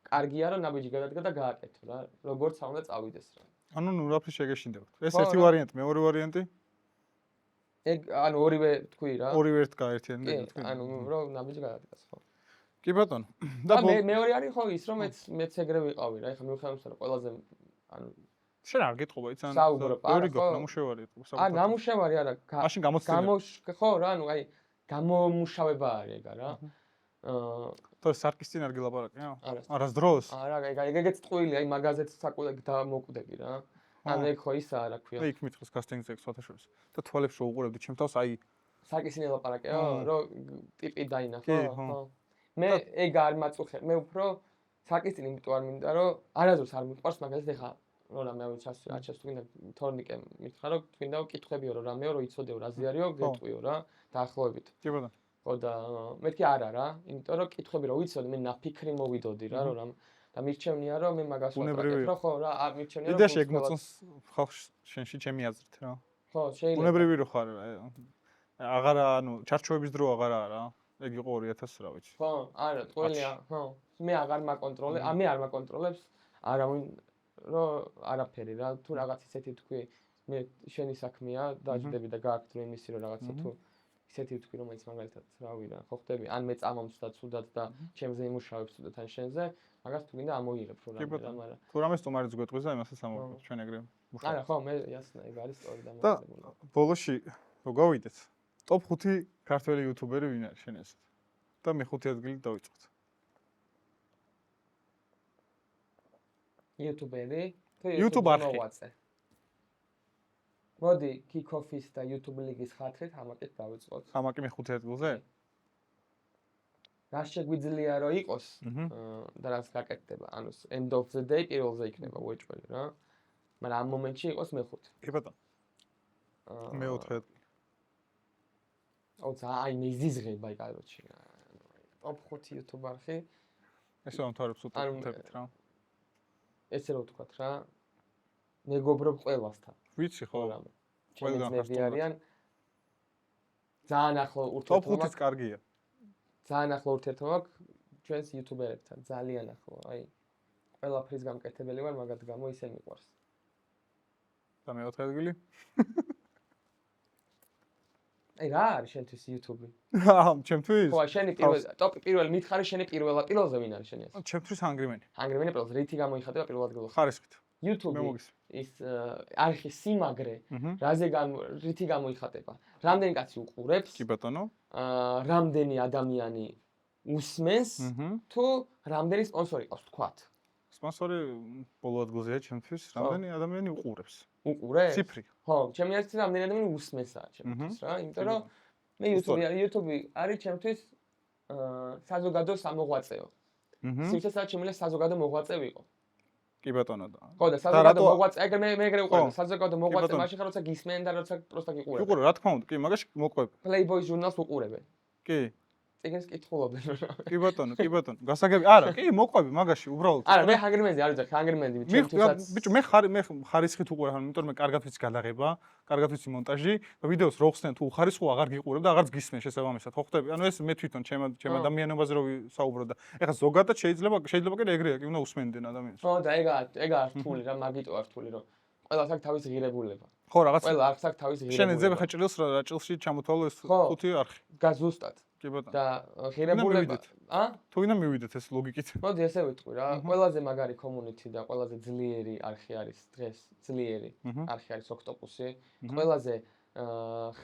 კარგია რომ ნაბიჯი გადადგა და გააკეთო რა როგორც უნდა წავიდეს რა ანუ ნუ რაფრის შეგეშინდებათ ეს ერთი ვარიანტი მეორე ვარიანტი ეგ ანუ ორივე თქვი რა ორივე ერთ გაერთიანდი თქვი ანუ რომ ნაბიჯი გადადგას ხო კი ბატონო და მეორე არის ხო ის რომ მეც ეგრე ვიყავი რა ეხლა მიუხედავად იმისა რომ ყველაზე ანუ შენ არ გეტყობა იცი ანუ ორი გქ ნამუშევარი იყო ა ნამუშევარი არა მაშინ გამოცდილება ხო რა ანუ აი გამომუშავება არის ეგა რა თორე სარკის წინ არ გელაპარაკე არას დროს არა ეგეც ტყუილი აი მაგაზეც საკუთარ დამოკვდები რა ანუ ეგ ხო ისაა რა ქვია და იქ მითხოს კასტინგზე სხვათაშორის და თვალებს რო უყურებდი ჩემ თავს აი სარკის წინ ელაპარაკეო რომ ტიპი დაინახო ხო მე ეგ არ მაწუხე მე უფრო სარკის წინ იმიტომ არ მინდა რომ არასდროს არ მიყვარს მაგაზეთ ეხა რო რამე აჩას თქვინდა თორნიკე მითხრა რომ თქვინდა კითხებიო რომ რამეო რომ იცოდეო რაზე არისო გეტყვიო რა დაახლოებით კი ბატონო ხო და მეთქი არა რა იმიტომ რომ კითხები რომ ვიცოდი მე ნაფიქრი მოვიდოდი რა რომ და მირჩევნია რომ მე მაგას ვაკეთებ რა ხო რა მირჩევნია რომ იდეაში ეგ მოწონს ხალხს შენში ჩემი აზრით რა ხო შეიძლება უნებრივი რო ხარ აღარა ანუ ჩარჩოების დრო აღარა რა ეგ იყო 2000 რა ვიცი ხო არა ტყუილია ხო მე აღარ მაკონტროლებ მე არ მაკონტროლებს არავინ რომ არაფერი რა თუ რაღაც ისეთი თქვი მე შენი საქმეა დაждები და გააკეთე იმისი რომ რაღაცა თუ ისეთი თქვი რომელიც მაგალითად რავი რა ხო ხდები ან მე წამომცდა ცუდად და ჩემზე იმუშავებს ცუდად ან შენზე მაგას თუ გინდა ამოიღებ რომ რა მაგრამ თუ რამე სტომარიც გვეტყვის და იმასაც ამოვიღებ ჩვენ ეგრე მუშაობ არა ხო მე ясно ეგ არის სწორი და ბოლოში რო გავიდეთ ტოპ 5 ქართველი იუთუბერი ვინ არის შენ ესეთ და მეხუთე ადგილი დავიწყოთ იუთუბერი თუ YouTube არხი მოდი Kick-Off-ის და YouTube ლიგის ხათრით ამაკეთ დავიწყოთ. ამაკი მეხუთე ადგილზე? რა შეგვიძლია რომ იყოს და რაც გაკეთდება, ანუ end of the day პირველზე იქნება უეჭველი რა. მაგრამ ამ მომენტში იყოს მეხუთე. კი ბატონო. მეოთხე ადგილი. ოცა აი მიზიზღება იკაროჩი. Top 5 YouTube არხი. ესე ამთავრებს უთქვით რა. ესე რო ვთქვათ რა. მეგობრობ ყველასთან. ვიცი ხო რა ყველგან არიან ძალიან ახლო ურთიერთობა ტოპ 5-იც კარგია ძალიან ახლო ურთიერთობა ჩვენს იუთუბერებთან ძალიან ახლო აი ყველაფრის გამკეთებელი ვარ მაგათ გამო ისე მიყვარს და მეოთხე ადგილი აი რა არის შენთვის YouTube-ი ჩემთვის ხო შენი ტოპი პირველი მითხარი შენი პირველზე ვინ არის შენი ეს ჩემთვის ანგრიმენი პირველზე რითი გამოიხატება პირველ ადგილზე ხარისხით YouTube ის არხის სიმაგრე რითი გამოიხატება რამდენი კაცი უყურებს კი ბატონო რამდენი ადამიანი უსმენს თუ რამდენი სპონსორი ყავს თქვათ სპონსორი ბოლო ადგილზეა ჩემთვის რამდენი ადამიანი უყურებს ციფრი ხო ჩემი აზრით რამდენი ადამიანი უსმენსაა ჩემთვის რა იმიტომ რომ მე YouTube არის ჩემთვის საზოგადო სამოღვაწეო სიცოცხლე შემიძლია საზოგადო მოღვაწე ვიყო კი ბატონო და ხო და საზოგადო მოღვაწე ეგრე მე ეგრე უყურებ საზოგადო მოღვაწე მაშინ ხარ როცა გისმენ და როცა პროსტა გიყურებ უყურე რა თქმა უნდა კი მაგაში მოყვებ Playboy ჟურნალს უყურებენ კი წიგნს კითხულობდნენ რა. კი ბატონო, გასაგები არა, კი მოყვები მაგაში უბრალოდ. არა, მე ჰანგრიმენზე არ ვიძახ, ჰანგრიმენდი ჩემთვისაც. ბიჭო, მე ხარისხით უყურებ, იმიტომ მე კარგად ვიცი გადაღება, კარგად ვიცი მონტაჟი, ვიდეოს რო ხსნიან თუ უხარისხო აღარ გიყურებ და აღარც გისმენ შესაბამისად. ხო ხვდები? ანუ ეს მე თვითონ ჩემ ადამიანობაზე რო ვსაუბრობ და ეხლა ზოგადად შეიძლება კი ეგრეა, კი უნდა უსმენდნენ ადამიანს. ხო და ეგ არ რთული რა, მაგიტო არ რთული რომ ყველას აქვს თავისი ღირებულება. ხო რაღაც ყველა აქვს თავისი ღირებულება. შენ ეძებ ხა ჭრილს რა ჭრილში ჩამოთვალო ეს ხუთი არხი. გაზუსტად. კი ბატონო. და ღირებულება თუ ვინა მივიდეთ ეს ლოგიკით. მოდი ესე ვიტყვი რა, ყველაზე მაგარი community და ყველაზე ძლიერი არხი არის დღეს, ძლიერი არხი არის ოქტოპუსი. ყველაზე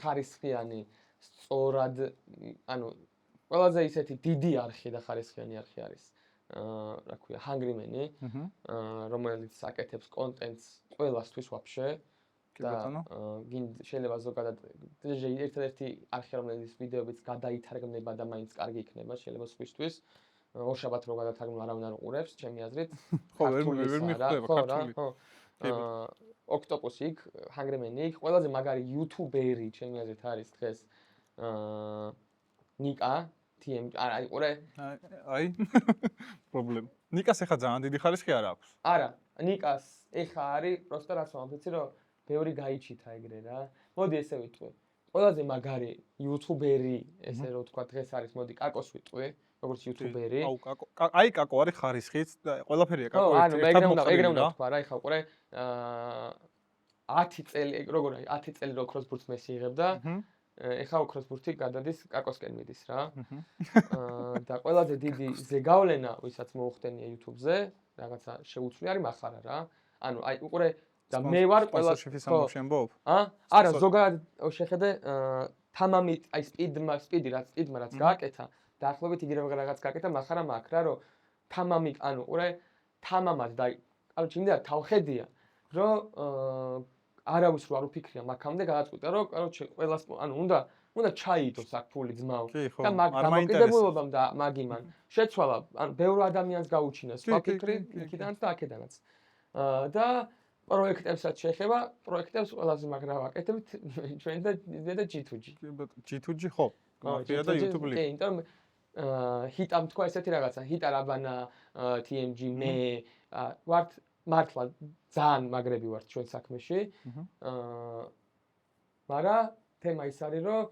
ხარისხიანი, სწორად, ანუ ყველაზე ისეთი დიდი არხი და ხარისხიანი არხი არის. რა ქვია, ჰანგრიმენი, რომელიც აკეთებს კონტენტს ყველასთვის ვაფშე. და შეიძლება ზოგადად ერთადერთი არხი რომელიც ვიდეოებიც გადაითარგმნება და მაინც კარგი იქნება შეიძლება სხვისთვის ორშაბათ რო გადათარგმნო არავინ არ უყურებს ჩემი აზრით ხო ვერ მიხვდება ქართული ხო ოქტოპუსი იქ ჰანგრიმენი იქ ყველაზე მაგარი იუთუბერი ჩემი აზრით არის დღეს ნიკა TM არა იყურე აი პრობლემა ნიკას ეხა ძალიან დიდი ხარისხი არ აქვს არა ნიკას ეხა არის პროსტა რაც მომწიცი რომ ბევრი გაიჩითა ეგრე რა. მოდი ესე ვიტყვი. ყველაზე მაგარი იუთუბერი, ესე რომ ვთქვა, დღეს არის, მოდი კაკოს ვიტყვი, როგორც იუთუბერი. აი კაკო არის ხარისხით და ყველაფერია კაკო ერთად მოყოლია. ეგრე უნდა ვთქვა რა, ეხლა ყურე 10 წელი, როგორ არის 10 წელი რო ქროსბურთს მესი იღებდა. ეხლა ქროსბურთი გადადის კაკოსკენ მიდის რა. და ყველაზე დიდი ზეგავლენა, ვისაც მოუხდენია YouTube-ზე, რაღაცა შეუცვლი არის מחარა რა. ანუ აი უყურე და მე ვარ ყველა არა ზოგადად შეხედე თამამი აი სპიდი რაც გააკეთა დაახლოებით იგივე რაღაც გააკეთა მაგრამ აქ რა რომ თამამი ანუ ყურე თამამად და ანუ ჩინდა თავხედია რომ არავის რო არ უფიქრია მაგამდე გადაწყვიტა რომ კოროჩე ყველას ანუ უნდა ჩაიდოს აქ ფული ძმაო და მაგ დამოკიდებულობამ და მაგიმან შეცვალა ანუ ბევრ ადამიანს გაუჩინა სხვა ფიქრი იქიდანაც და აქედანაც და პროექტებსაც შეეხება, პროექტებს ყველაზე მაგრა ვაკეთებთ ჩვენ და G2G. G2G ხო, მაფია და YouTube ლინკი. კი, იმიტომ ჰიტამ თქვა ესეთი რაღაცა, ჰიტა რაბანა, TMG მე ვართ მართლა ძალიან მაგრები ვართ ჩვენ საქმეში. მაგრამ თემა ის არის, რომ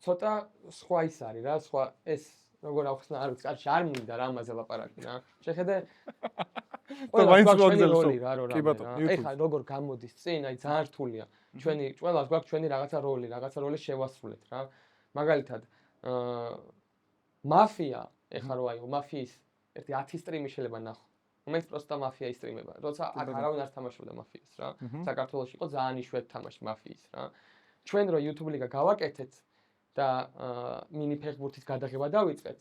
ცოტა სხვა ის არის რა, სხვა ეს როგორ ახსნა არ ვიცი, კარში არ მინდა რა ამაზე ლაპარაკი რა. შეხედე ყველას გვაქვს როლი რა ეხლა როგორ გამოდის წინ აი ძალიან რთულია ჩვენი ყველას გვაქვს ჩვენი რაღაცა როლი შევასრულეთ რა მაგალითად მაფია ეხლა რო აი მაფიის ერთი 10 სტრიმი შეიძლება ნახო რომელიც პროსტა მაფია ისტრიმება როცა არავინ არ თამაშობდა მაფიას რა საქართველოში იყო ძალიან იშვიათი თამაში მაფიის რა ჩვენ რო YouTube ლიგა გავაკეთეთ და მინი ფეხბურთის გადაღება დავიწყეთ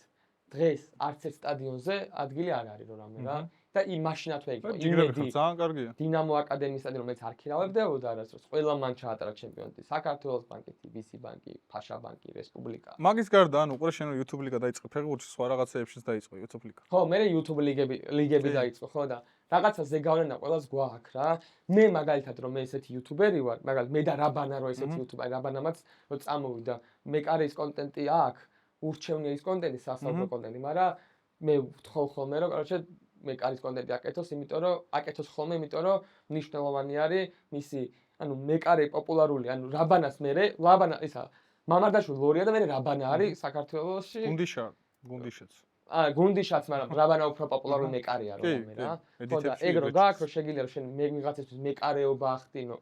დღეს არც ერთ სტადიონზე ადგილი არ არის რომ რამე რა და იმ მაშინათვე იყო იმედი ძალიან კარგია დინამო აკადემიის სტადიონი რომელიც არ ქირავებდებოდა არასდროს ყველა მან ჩაატარა ჩემპიონატი საქართველოს ბანკი TBC ბანკი ფაშა ბანკი რესპუბლიკა მაგის გარდა ანუ უყურე შენ YouTube ლიგა დაიწყე ფეხბურთში სხვა რაღაცეებშიც დაიწყე YouTube ლიგა ხო მე YouTube ლიგები დაიწყო ხო და რაღაცა ზეგავლენა ყველას გვაქვს რა მე მაგალითად რომ მე ესეთი YouTuberi ვარ მაგალითად მე და რაბანა რო ესეთი YouTuberi რაბანამაც რო წამოვიდა მე კარის კონტენტი აქვს ურჩევნია ის კონტენტი სასწავლო კონტენტი მაგრამ მე ვთხოვ ხოლმე რომ короче მე კარის კონტენტი აკეთოს იმიტომ რომ აკეთოს ხოლმე იმიტომ რომ მნიშვნელოვანი არის მისი ანუ მე კარი პოპულარული ანუ რაბანას მე ლაბანა ისა მამარდაშვილი ლორია და მე რაბანა არის საქართველოში გუნდიშაც გუნდიშაც მაგრამ რაბანა უფრო პოპულარული მე კარია რომ მე რა ხო და ეგ რო გაქვს რომ შეგიძლია რომ შენ მე ვიღაცისთვის მე კარეობა ახდინო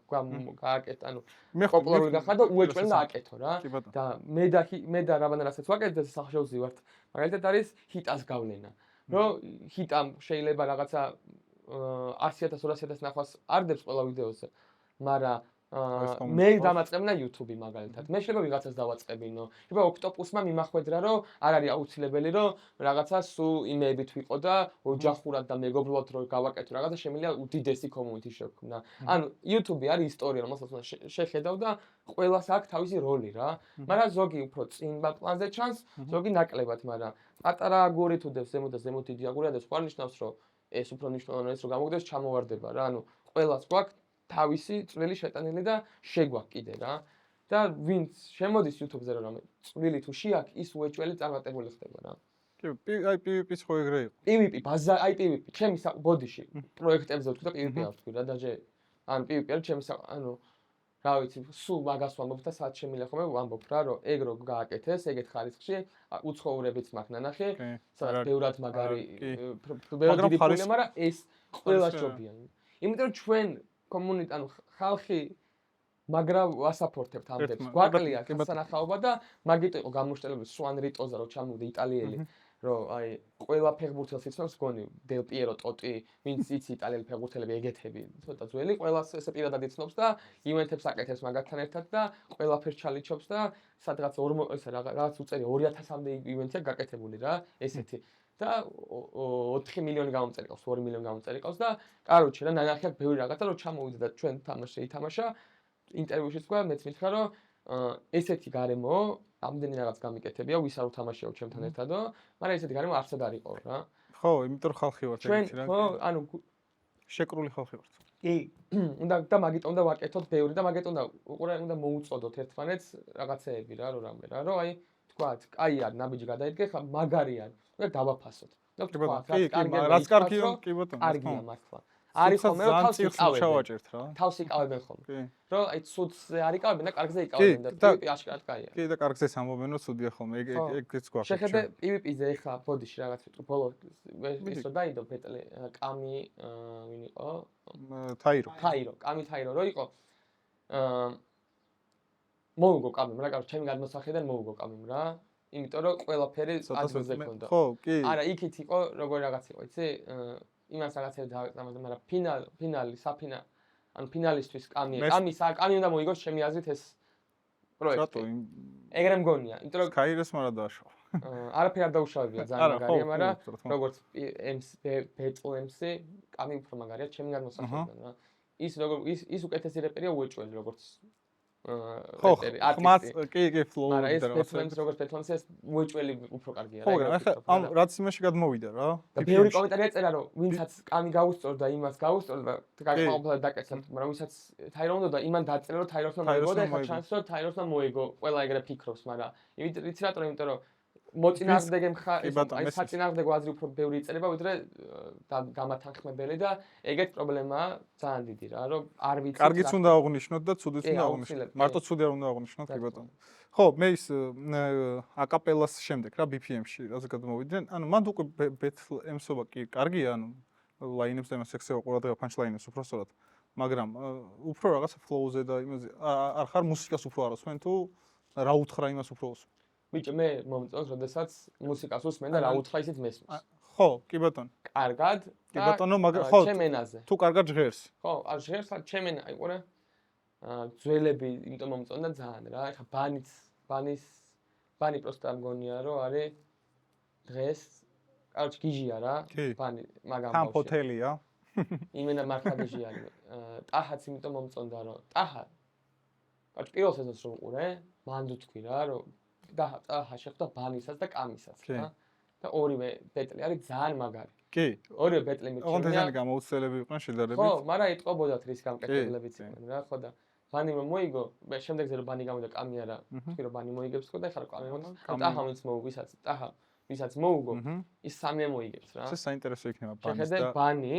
გააკეთე ანუ მე პოპულარული გახარ და უეჭვენ და აკეთო რა და მე და რაბანა რასაც ვაკეთებ და სახშეუზი ვართ მაგალითად არის ჰიტას გავლენა რომ ჰიტამ შეიძლება რაღაცა 100,000-200,000 ნახვას არ დებს ყველა ვიდეოზე, მაგრამ მე დამაწყებნა YouTube-ი მაგალითად. მე შეიძლება ვიღაცას დავაწყებინო. შეიძლება ოქტოპუსმა მიმახვედრა, რომ არ არის აუცილებელი, რომ რაღაცა სულ იმეებით ვიყო და ოჯახურად და მეგობრულად რო გავაკეთო რაღაცა, შემიძლია უდიდესი community შევქმნა. ანუ YouTube-ი არის ისტორია, რომელსაც უნდა შეხედავ და ყველას აქვს თავისი როლი რა. მაგრამ ზოგი უფრო წინბა პლანზე ჩანს, ზოგი ნაკლებად, მაგრამ პატარა აგური თუ დევს ზემოთ და ზემოთ დიდი აგური და სხვა ნიშნავს, რომ ეს უფრო მნიშვნელოვანია ის რომ გამოგდეს ჩამოვარდება რა. ანუ ყველას გვაქვს თავისი წვლილი შეტანილი და შეგვაქვს კიდე რა. და ვინც შემოდის YouTube-ზე რომ წვრილი თუ შეაქ ის უეჭველი წარმატებული ხდება რა. კი, აი PvP-ც ხო ეგრე იყო. PvP ბაზა, აი PvP, ჩემი ბოდიში პროექტებზე ვთქვი და PvP არ ვთქვი რა, დაჟე ან PvP არის ჩემი ანუ რა ვიცი, სულ მაგას ვამბობ და სადაც შემიძლია ხოლმე ვამბობ რა, რომ ეგ რო გააკეთეს, ეგეთ ხარისხში უცხოურებიც მაქვს ნანახი, სადაც ბევრად მაგარი ბევრად დიდი ფული, მაგრამ ეს ყველა ჯობია. იმიტომ რომ ჩვენ კომუნიტეტ ანუ ხალხი მაგრამ ვასაპორტებთ ამ დებს. გვაკლია გასანახაობა და მაგით იყო გამოშტელებული სვან რიტოზა რო ჩამოვიდა იტალიელი, რომ აი ყველა ფეხბურთელს იცნობს გონი დელ პიერო ტოტი, ვინც იცი იტალიელი ფეხბურთელები ეგეთები, ცოტა ძველი, ყველას ესე პირადად იცნობს და ივენთებს აკეთებს მაგათთან ერთად და ყველაფერს ჩალიჩობს და სადღაც ესე რაღაც უწერი 2000-მდე ივენთია გაკეთებული რა, ესეთი. და 4 მილიონი გამომწერი ყავს, 2 მილიონი გამომწერი ყავს და კაროჩე რა ნანახი აქვს ბევრი რაღაცა რომ ჩამოვიდა და ჩვენ თამაში ითამაშა ინტერვიუშიც თქვა მეც მითხრა რომ ესეთი გარემო ამდენი რაღაც გამიკეთებია ვის არ უთამაშიაო ჩემთან ერთადო მაგრამ ესეთი გარემო არცად არ იყო რა ხო იმიტომ რომ ხალხი ვართ ეგეთი რა ხო ანუ შეკრული ხალხი ვართ კი და მაგით უნდა ვაკეთოთ ბევრი და მაგით უნდა მოუწოდოთ ერთმანეთს რაღაცეები რა რომ რამე რა რომ აი თქვა კაი არ ნაბიჯი გადაიდგე ხა მაგარი არ და დავაფასოთ და თქვა რაც კარგია კი ბატონო კარგია მართლა არის ხოლმე რომ თავს იკავებენ რა თავს იკავებენ ხოლმე რომ აი ცუდზე არ იკავებენ და კარგზე იკავებენ და PvP აშკარად კაია კი და კარგზეც ამბობენ რომ ცუდია ხოლმე ეგეც გვაქვს შეხედე PvP-ზე ეხლა ბოდიში რაღაც ვიტყვი ბოლო ისო დაიდო ბეტლი კამი ვინ იყო თაირო კამი თაირო რო იყო მოუგო კამიმ რა კარგი ჩემი გადმოსახედიდან მოუგო კამიმ რა იმიტომ რომ ყველაფერი ადგილზე ქონდა ხო კი არა იქით იყო როგორ რაღაც იყო იცი იმას რაღაცები დავეწამოთ მაგრამ ფინალი საფინა ან ფინალისტვის კამი უნდა მოიგოს ჩემი აზრით ეს პროექტი ეგრე მგონია იმიტომ რომ Skyrim-ს მარა დააშვა არაფერი არ დაუშავებია ძალიან მაგარია მაგრამ როგორც BTLM-ი კამი უფრო მაგარია ჩემი გადმოსახედიდან რა ის უკეთესი რეპერია უეჭველი როგორც ხო, ხმაც კი ფლოუ და რაღაც როგორც პეტლენს ეს უეჭველი უფრო კარგია რა. ხო, ამ რაც იმაში გადმოვიდა რა. და ბევრი კომენტარი ეწერა რომ ვინცაც კამი გაუსწორდა იმას გაუსწორდა და გაყავდა დაკეცებთ, მაგრამ ვინცაც თაირონდო და იმან დაწერა რომ თაიროსმა მოიგო და ეხლა ჩანს რომ თაიროსმა მოიგო. ყველა ეგრე ფიქრობს, მაგრამ იცი რატომ იმიტომ რომ მოწინააღმდეგე აი საწინააღმდეგო აზრი უფრო ბევრი იწერება ვიდრე გამათანხმებელი და ეგეთ პრობლემაა ძალიან დიდი რა რომ არ ვიცი კარგიც უნდა აღნიშნოთ და ცუდიც უნდა აღნიშნოთ მარტო ცუდი არ უნდა აღნიშნოთ კი ბატონო ხო მე ის აკაპელას შემდეგ რა BPM-ში რაზე გადმოვიდნენ ანუ მანდ უკვე BTLM-სობა კი კარგია ანუ ლაინებს და იმას ექსევა ყურადღება პანჩლაინებს უფრო სწორად მაგრამ უფრო რაღაცა ფლოუზე და იმაზე არ ხარ მუსიკას უფრო არ უსმენ თუ რა უთხრა იმას უფრო უსმენ ბიჭო მე მომწონს, როდესაც მუსიკას უსმენ და რა უთხრა ისიც მესმის. ხო, კი ბატონო. კარგად. კი ბატონო, მაგრამ ხო, ჩემ ენაზე. თუ კარგად ჟღერს. ხო, არ ჟღერს, ჩემ ენა, აი ყურე. ძველები, იმიტომ მომწონდა ძალიან რა. ეხა ბანი პროსტა მგონია რომ არის დღეს, კაროჩ გიჟია რა. ბანი მაგამ ბავშვი. თან ფოთელია. იმენა მართლა გიჟი არის. ტაჰაც იმიტომ მომწონდა რომ ტაჰა. კაროჩ პირველ სეზონს რომ ყურე, მანდ ვთქვი რა რომ და შეხვდა ბანისაც და კამისაც რა და ორივე ბეტლი არის ძალიან მაგარი. კი. ორივე ბეტლი მიჩნია. ოღონდ ესენი გამოუცდელები იყვნენ შედარებით. ხო, მაგრამ ეტყობოდათ რის გამკეთებლებიც იყვნენ რა, ხო და ბანი რომ მოიგო, მე შემდეგზე რომ ბანი გამოდა კამი არა, თქვი რომ ბანი მოიგებს ხო და ეხლა რომ კამი მომდა, ტაჰა ვისაც მოუგო, ის სამია მოიგებს რა. ეს საინტერესო იქნება ბანის და შეხედე ბანი,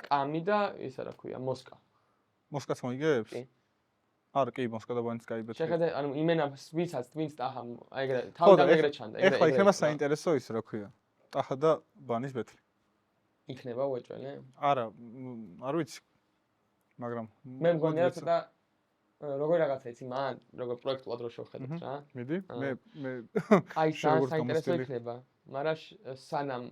კამი და ისა რა ქვია, მოსკა. მოსკაც მოიგებს? კი. არ კი მოსკა და ბანიც გაიბეჭდა. შეხედე, ანუ იმენა ვინც ტაჰა ეგრე თავიდან ეგრე ჩანდა, ეგრე. ეხლა იქნება საინტერესო ის რა ქვია. ტაჰა და ბანის ბეტლი. იქნება უეჭველი? არა, არ ვიცი. მაგრამ მე მგონია რომ ცოტა როგორ რაღაცა იცი მან, როგორ პროექტულად რო შევხედოთ რა. მიდი, მე აი საინტერესო იქნება. მაგრამ სანამ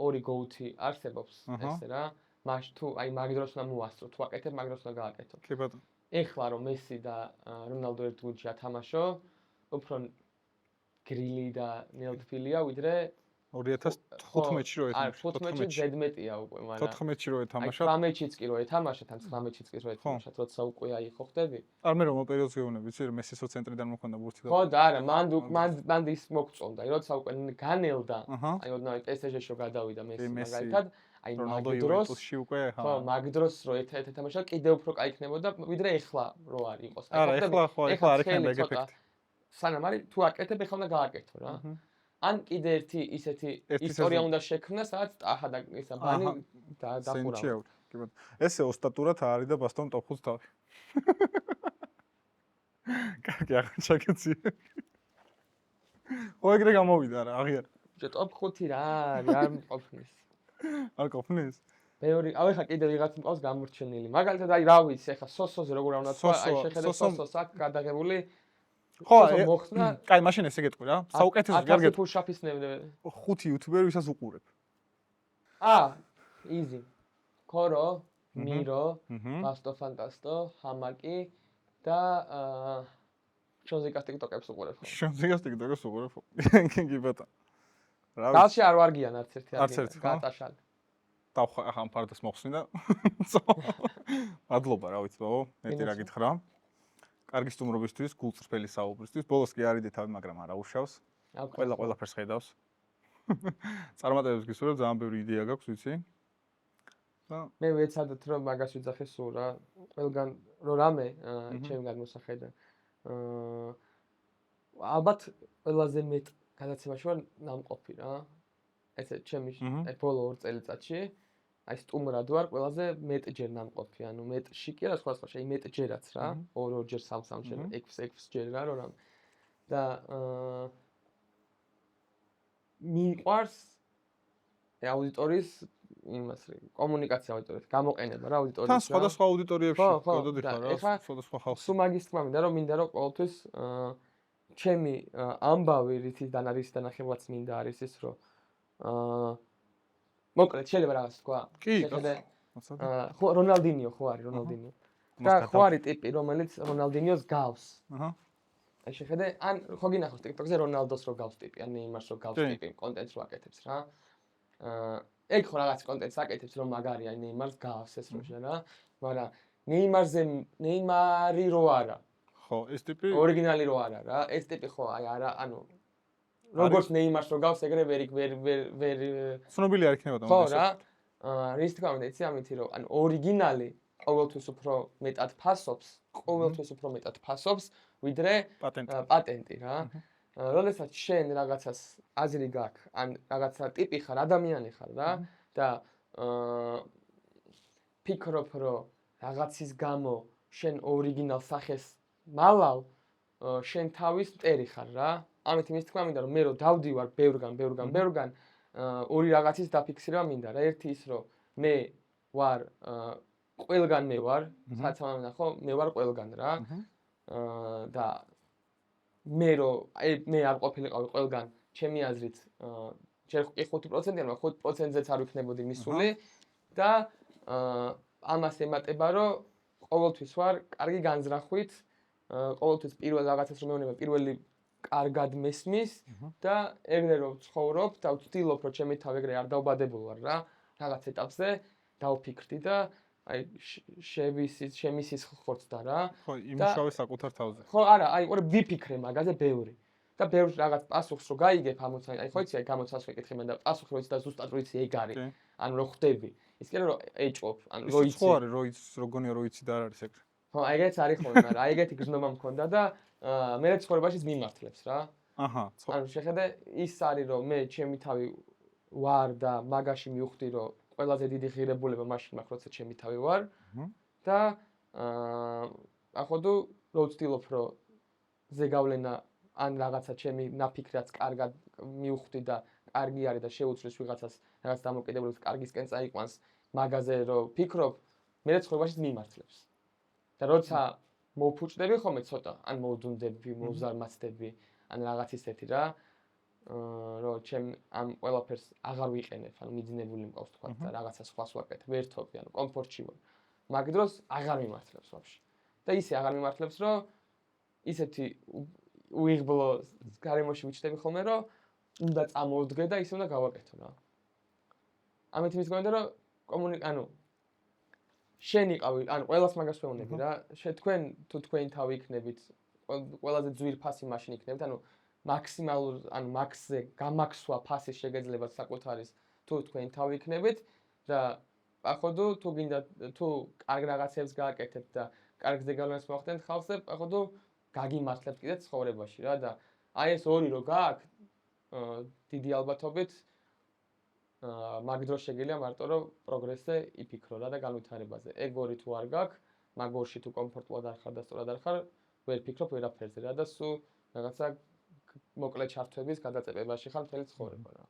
ორი გოუთი არსებობს ესე რა, მაშ თუ აი მაგ დროს უნდა მოასწრო, თუ აკეთებ მაგ დროს უნდა გააკეთო. კი ბატონო. ეხლა რომ მესი და რონალდო ერთ გუნდში ათამაშო, უფრო გრილი და ნელტფილია ვიდრე 2015-ში რო ეთამაშა. 15-ში ზედმეტია უკვე, მაგრამ 14-ში რო ეთამაშა. 18-შიც კი რო ეთამაშა, თან 19-შიც კი რო ეთამაშა, როცა უკვე აი ხო ხდები? არ მე რომ პერიოდს გეუბნები, ვიცი, მესისო ცენტრიდან მოხდა ბურთი და ხო და არა, მან ის მოგწონდა, როცა უკვე განელდა, აი ოდნავ PSG-შო გადავიდა მესი მაგალითად, აი რონალდო მაგ დროს იუვენტუსში უკვე ხო, მაგ დროს რო ერთ-ერთ თამაშა კიდევ უფრო კაი იქნებოდა, ვიდრე ეხლა რო არ იყოს. არა, ეხლა არ იქნება ეგ ეფექტი. სანამ არის თუ აკეთებ, ეხლა უნდა გააკეთო რა. ან კიდე ერთი ისეთი ისტორია უნდა შექმნა, სადაც აჰა და ისა ბანი დახურავა. კი ბატონო. ესე ოსტატურად არის და ბასტონ ტოპ 5 თავი. კარგი აღჭაკეცი. ხო ეგრე გამოვიდა რა, აღიარ. ბიჭო ტოპ 5 რა არის, არ მყოფნის. არ ყოფნის? მეორე, აუ ეხა კიდევ ვიღაც მყავს გამორჩენილი. მაგალითად აი რა ვიცი, ეხა სოსოზე როგორ უნდა თქვა, აი შეხედე სოსოს აქ გადაღებული. ხო, მოხსნა. კაი, მაშინ ესე გეტყვი რა. საუკეთესო კარგი. 1000 ფუშაფის ნებდე. 5 იუთუბერი ვისაც უყურებ. იზი. ქორო, მირო, ბასტო ფანტასტო, ჰამაკი და შონზიკას ტიკტოკებს უყურებ ხო? შონზიკას ტიკტოკებს უყურებ ხო? კი ბატონო. რა ვიცი. დალში არ ვარგიან არც ერთი არც ერთი, ხო? გატაშალი. ახლა ამ ფარდას მოხსნი და მადლობა რა ვიცი ბაბო, მეტი რა გითხრა. კარგი სტუმრობისთვის, გულწრფელი საუბრისთვის. ბოლოს კი არიდე თავი, მაგრამ არა უშავს. ყველაფერს ხედავს. წარმატებებს გისურვებ, ძალიან ბევრი იდეა გაქვს, ვიცი. მე ვეცადოთ რომ მაგას ვიძახე სულ რა. ყველგან რო რამე ჩემგან მოსახედა. ალბათ ყველაზე მეტ გადაცემაში ვარ ნამყოფი რა. ესე ჩემი ბოლო 2 წელიწადში აი სტუმრად ვარ ყველაზე მეტჯერ ნამყოფი, ანუ მეტში კი არა სხვა აი მეტჯერაც რა. 2-2ჯერ 3-3ჯერ 6 ჯერ რა რომ და მიყვარს აუდიტორიის იმას კომუნიკაცია აუდიტორიის გამოყენება რა აუდიტორიის თან სხვადასხვა აუდიტორიებში გადოდიხარ რა სხვადასხვა ხალხი სულ მაგის თქმა მინდა რომ ყოველთვის ჩემი ამბავი რითიდან არის დანახევაც მინდა არის ის რომ მოკლედ შეიძლება რაღაც თქვა შეხედე ხო რონალდინიო ხო არის რონალდინიო და ხო არის ტიპი რომელიც რონალდინიოს გავს აი შეხედე ან ხო გინახავს TikTok-ზე რონალდოს რო გავს ტიპი ან ნეიმარს რო გავს ტიპი კონტენტს რო აკეთებს რა ეგ ხო რაღაც კონტენტს აკეთებს რომ მაგარი აი ნეიმარს გავს ეს როჟა რა მაგრამ ნეიმარი რო არა ხო ეს ტიპი ორიგინალი რო არა რა ეს ტიპი ხო აი არა ანუ როგორც ნეიმარს რო გავს ეგრე ვერ ცნობილი არ იქნება და ხო რა რის თქმა უნდა იცი ამითი რომ ანუ ორიგინალი ყოველთვის უფრო მეტად ფასობს ვიდრე პატენტი რა როდესაც შენ რაღაცას აზრი გაქვს ან რაღაცა ტიპი ხარ ადამიანი ხარ რა და ფიქრობ რომ რაღაცის გამო შენ ორიგინალ სახეს მალავ შენ თავის მტერი ხარ რა ამით იმის თქმა მინდა რომ მე რო დავდივარ ბევრგან ორი რაღაცის დაფიქსირება მინდა რა ერთი ის რომ მე ვარ ყველგან მე ვარ საცამამდა ხო მე ვარ ყველგან რა და მე რო აი მე არ ყოფილიყავი ყველგან ჩემი აზრით ჯერ 5%-იან 5%-ზეც არ ვიქნებოდი მისული და ამას ემატება რომ ყოველთვის ვარ კარგი განზრახვით ყოველთვის პირველ რაღაცას რომ მეუბნება პირველი კარგად მესმის და ეგრე რომ ვცხოვრობ და ვცდილობ რომ ჩემი თავი ეგრე არ დავბადებულ ვარ რა რაღაც ეტაპზე დავფიქრდი და აი შემისის ხორცდა რა ხო იმუშავე საკუთარ თავზე ხო არა აი ყურე ვიფიქრე მაგაზე ბევრი და ბევრ რაღაც პასუხს რო გაიგებ ამოცან აი ხო იცი აი გამოცას ვეკითხე მე და პასუხი რო იცი და ზუსტად რო იცი ეგ არის ანუ რო ხვდები ის კი რომ ეჭვობ ანუ რო იცი ხო არის რო იცი როგონია რო იცი და არ არის ეგრე ხო აი ეგეც არის ხოლმე მაგრამ აი ეგეთი გზნობა მქონდა და მე ცხოვრებაში მიმართლებს რა აჰა ანუ შეხედე ის არის რომ მე ჩემი თავი ვარ და მაგაში მივხვდი რომ ყველაზე დიდი ღირებულება მაშინ მაქვს როცა ჩემი თავი ვარ და ახოდუ რო ვცდილობ რომ ზეგავლენა ან რაღაცა ჩემი ნაფიქრაც კარგად მივხვდი და კარგი არის და შეუცვლის ვიღაცას რაღაც დამოკიდებულებას კარგისკენ წაიყვანს მაგაზე რომ ფიქრობ მე ცხოვრებაში მიმართლებს და როცა მოვფუჭდები ხოლმე ცოტა ან მოვდუნდები მოვზარმაცდები ან რაღაც ისეთი რა რომ ჩემ ამ ყველაფერს აღარ ვიყენებ ანუ მიძინებული მყავს თქვა და რაღაცა სხვას ვაკეთებ ერთობი ანუ კომფორტში ვარ მაგ დროს აღარ მიმართლებს ვაფშე და ისე აღარ მიმართლებს რომ ისეთი უიღბლო გარემოში ვიჩნდები ხოლმე რომ უნდა წამოვდგე და ისე უნდა გავაკეთო რა ამით იმის გვანდა რომ ანუ შენ იყავი ანუ ყველას მაგას ვეუბნები რა თქვენ თუ თქვენი თავი იქნებით ყველაზე ძვირფასი მაშინ იქნებით ანუ მაქსიმალურ ანუ მაქსზე გამაქსვა ფასის შეგეძლებათ საკუთარის თუ თქვენი თავი იქნებით და походу თუ გინდა თუ კარგ რაღაცებს გააკეთებთ და კარგ ზეგავლენას მოახდენთ ხალხს და походу გაგიმართლებთ კიდე ცხოვრებაში რა და აი ეს ორი რო გააქვთ დიდი ალბათობით მაგ დროს შეგიძლია მარტო რომ პროგრესზე იფიქრო რა და განვითარებაზე. ეგ ორი თუ არ გაქვს, მაგ ორში თუ კომფორტულად არ ხარ და სწორად არ ხარ, ვერ ფიქრობ ვერაფერზე რა და სულ რაღაცა მოკლე ჩართვების გადაწებებაში ხარ მთელი ცხოვრება რა.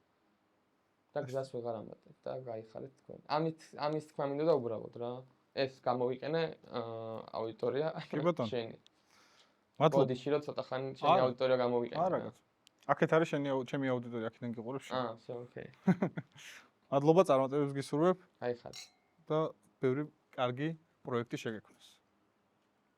და გზას ვეღარ ამატებ და გაიხარეთ თქვენ. ამის თქმა მინდა და უბრალოდ რა. ეს გამოვიყენე აუდიტორია შენი. მადლობა. ბოდიში რომ ცოტა ხანი შენი აუდიტორია გამოვიყენე. არა კაცო. აქეთ არის ჩემი აუდიტორია, აქედან გიყურებ შენ. всё, ოკეი. მადლობა, წარმატებებს გისურვებ აი ხარ. და ბევრი კარგი პროექტი შეგექმნას.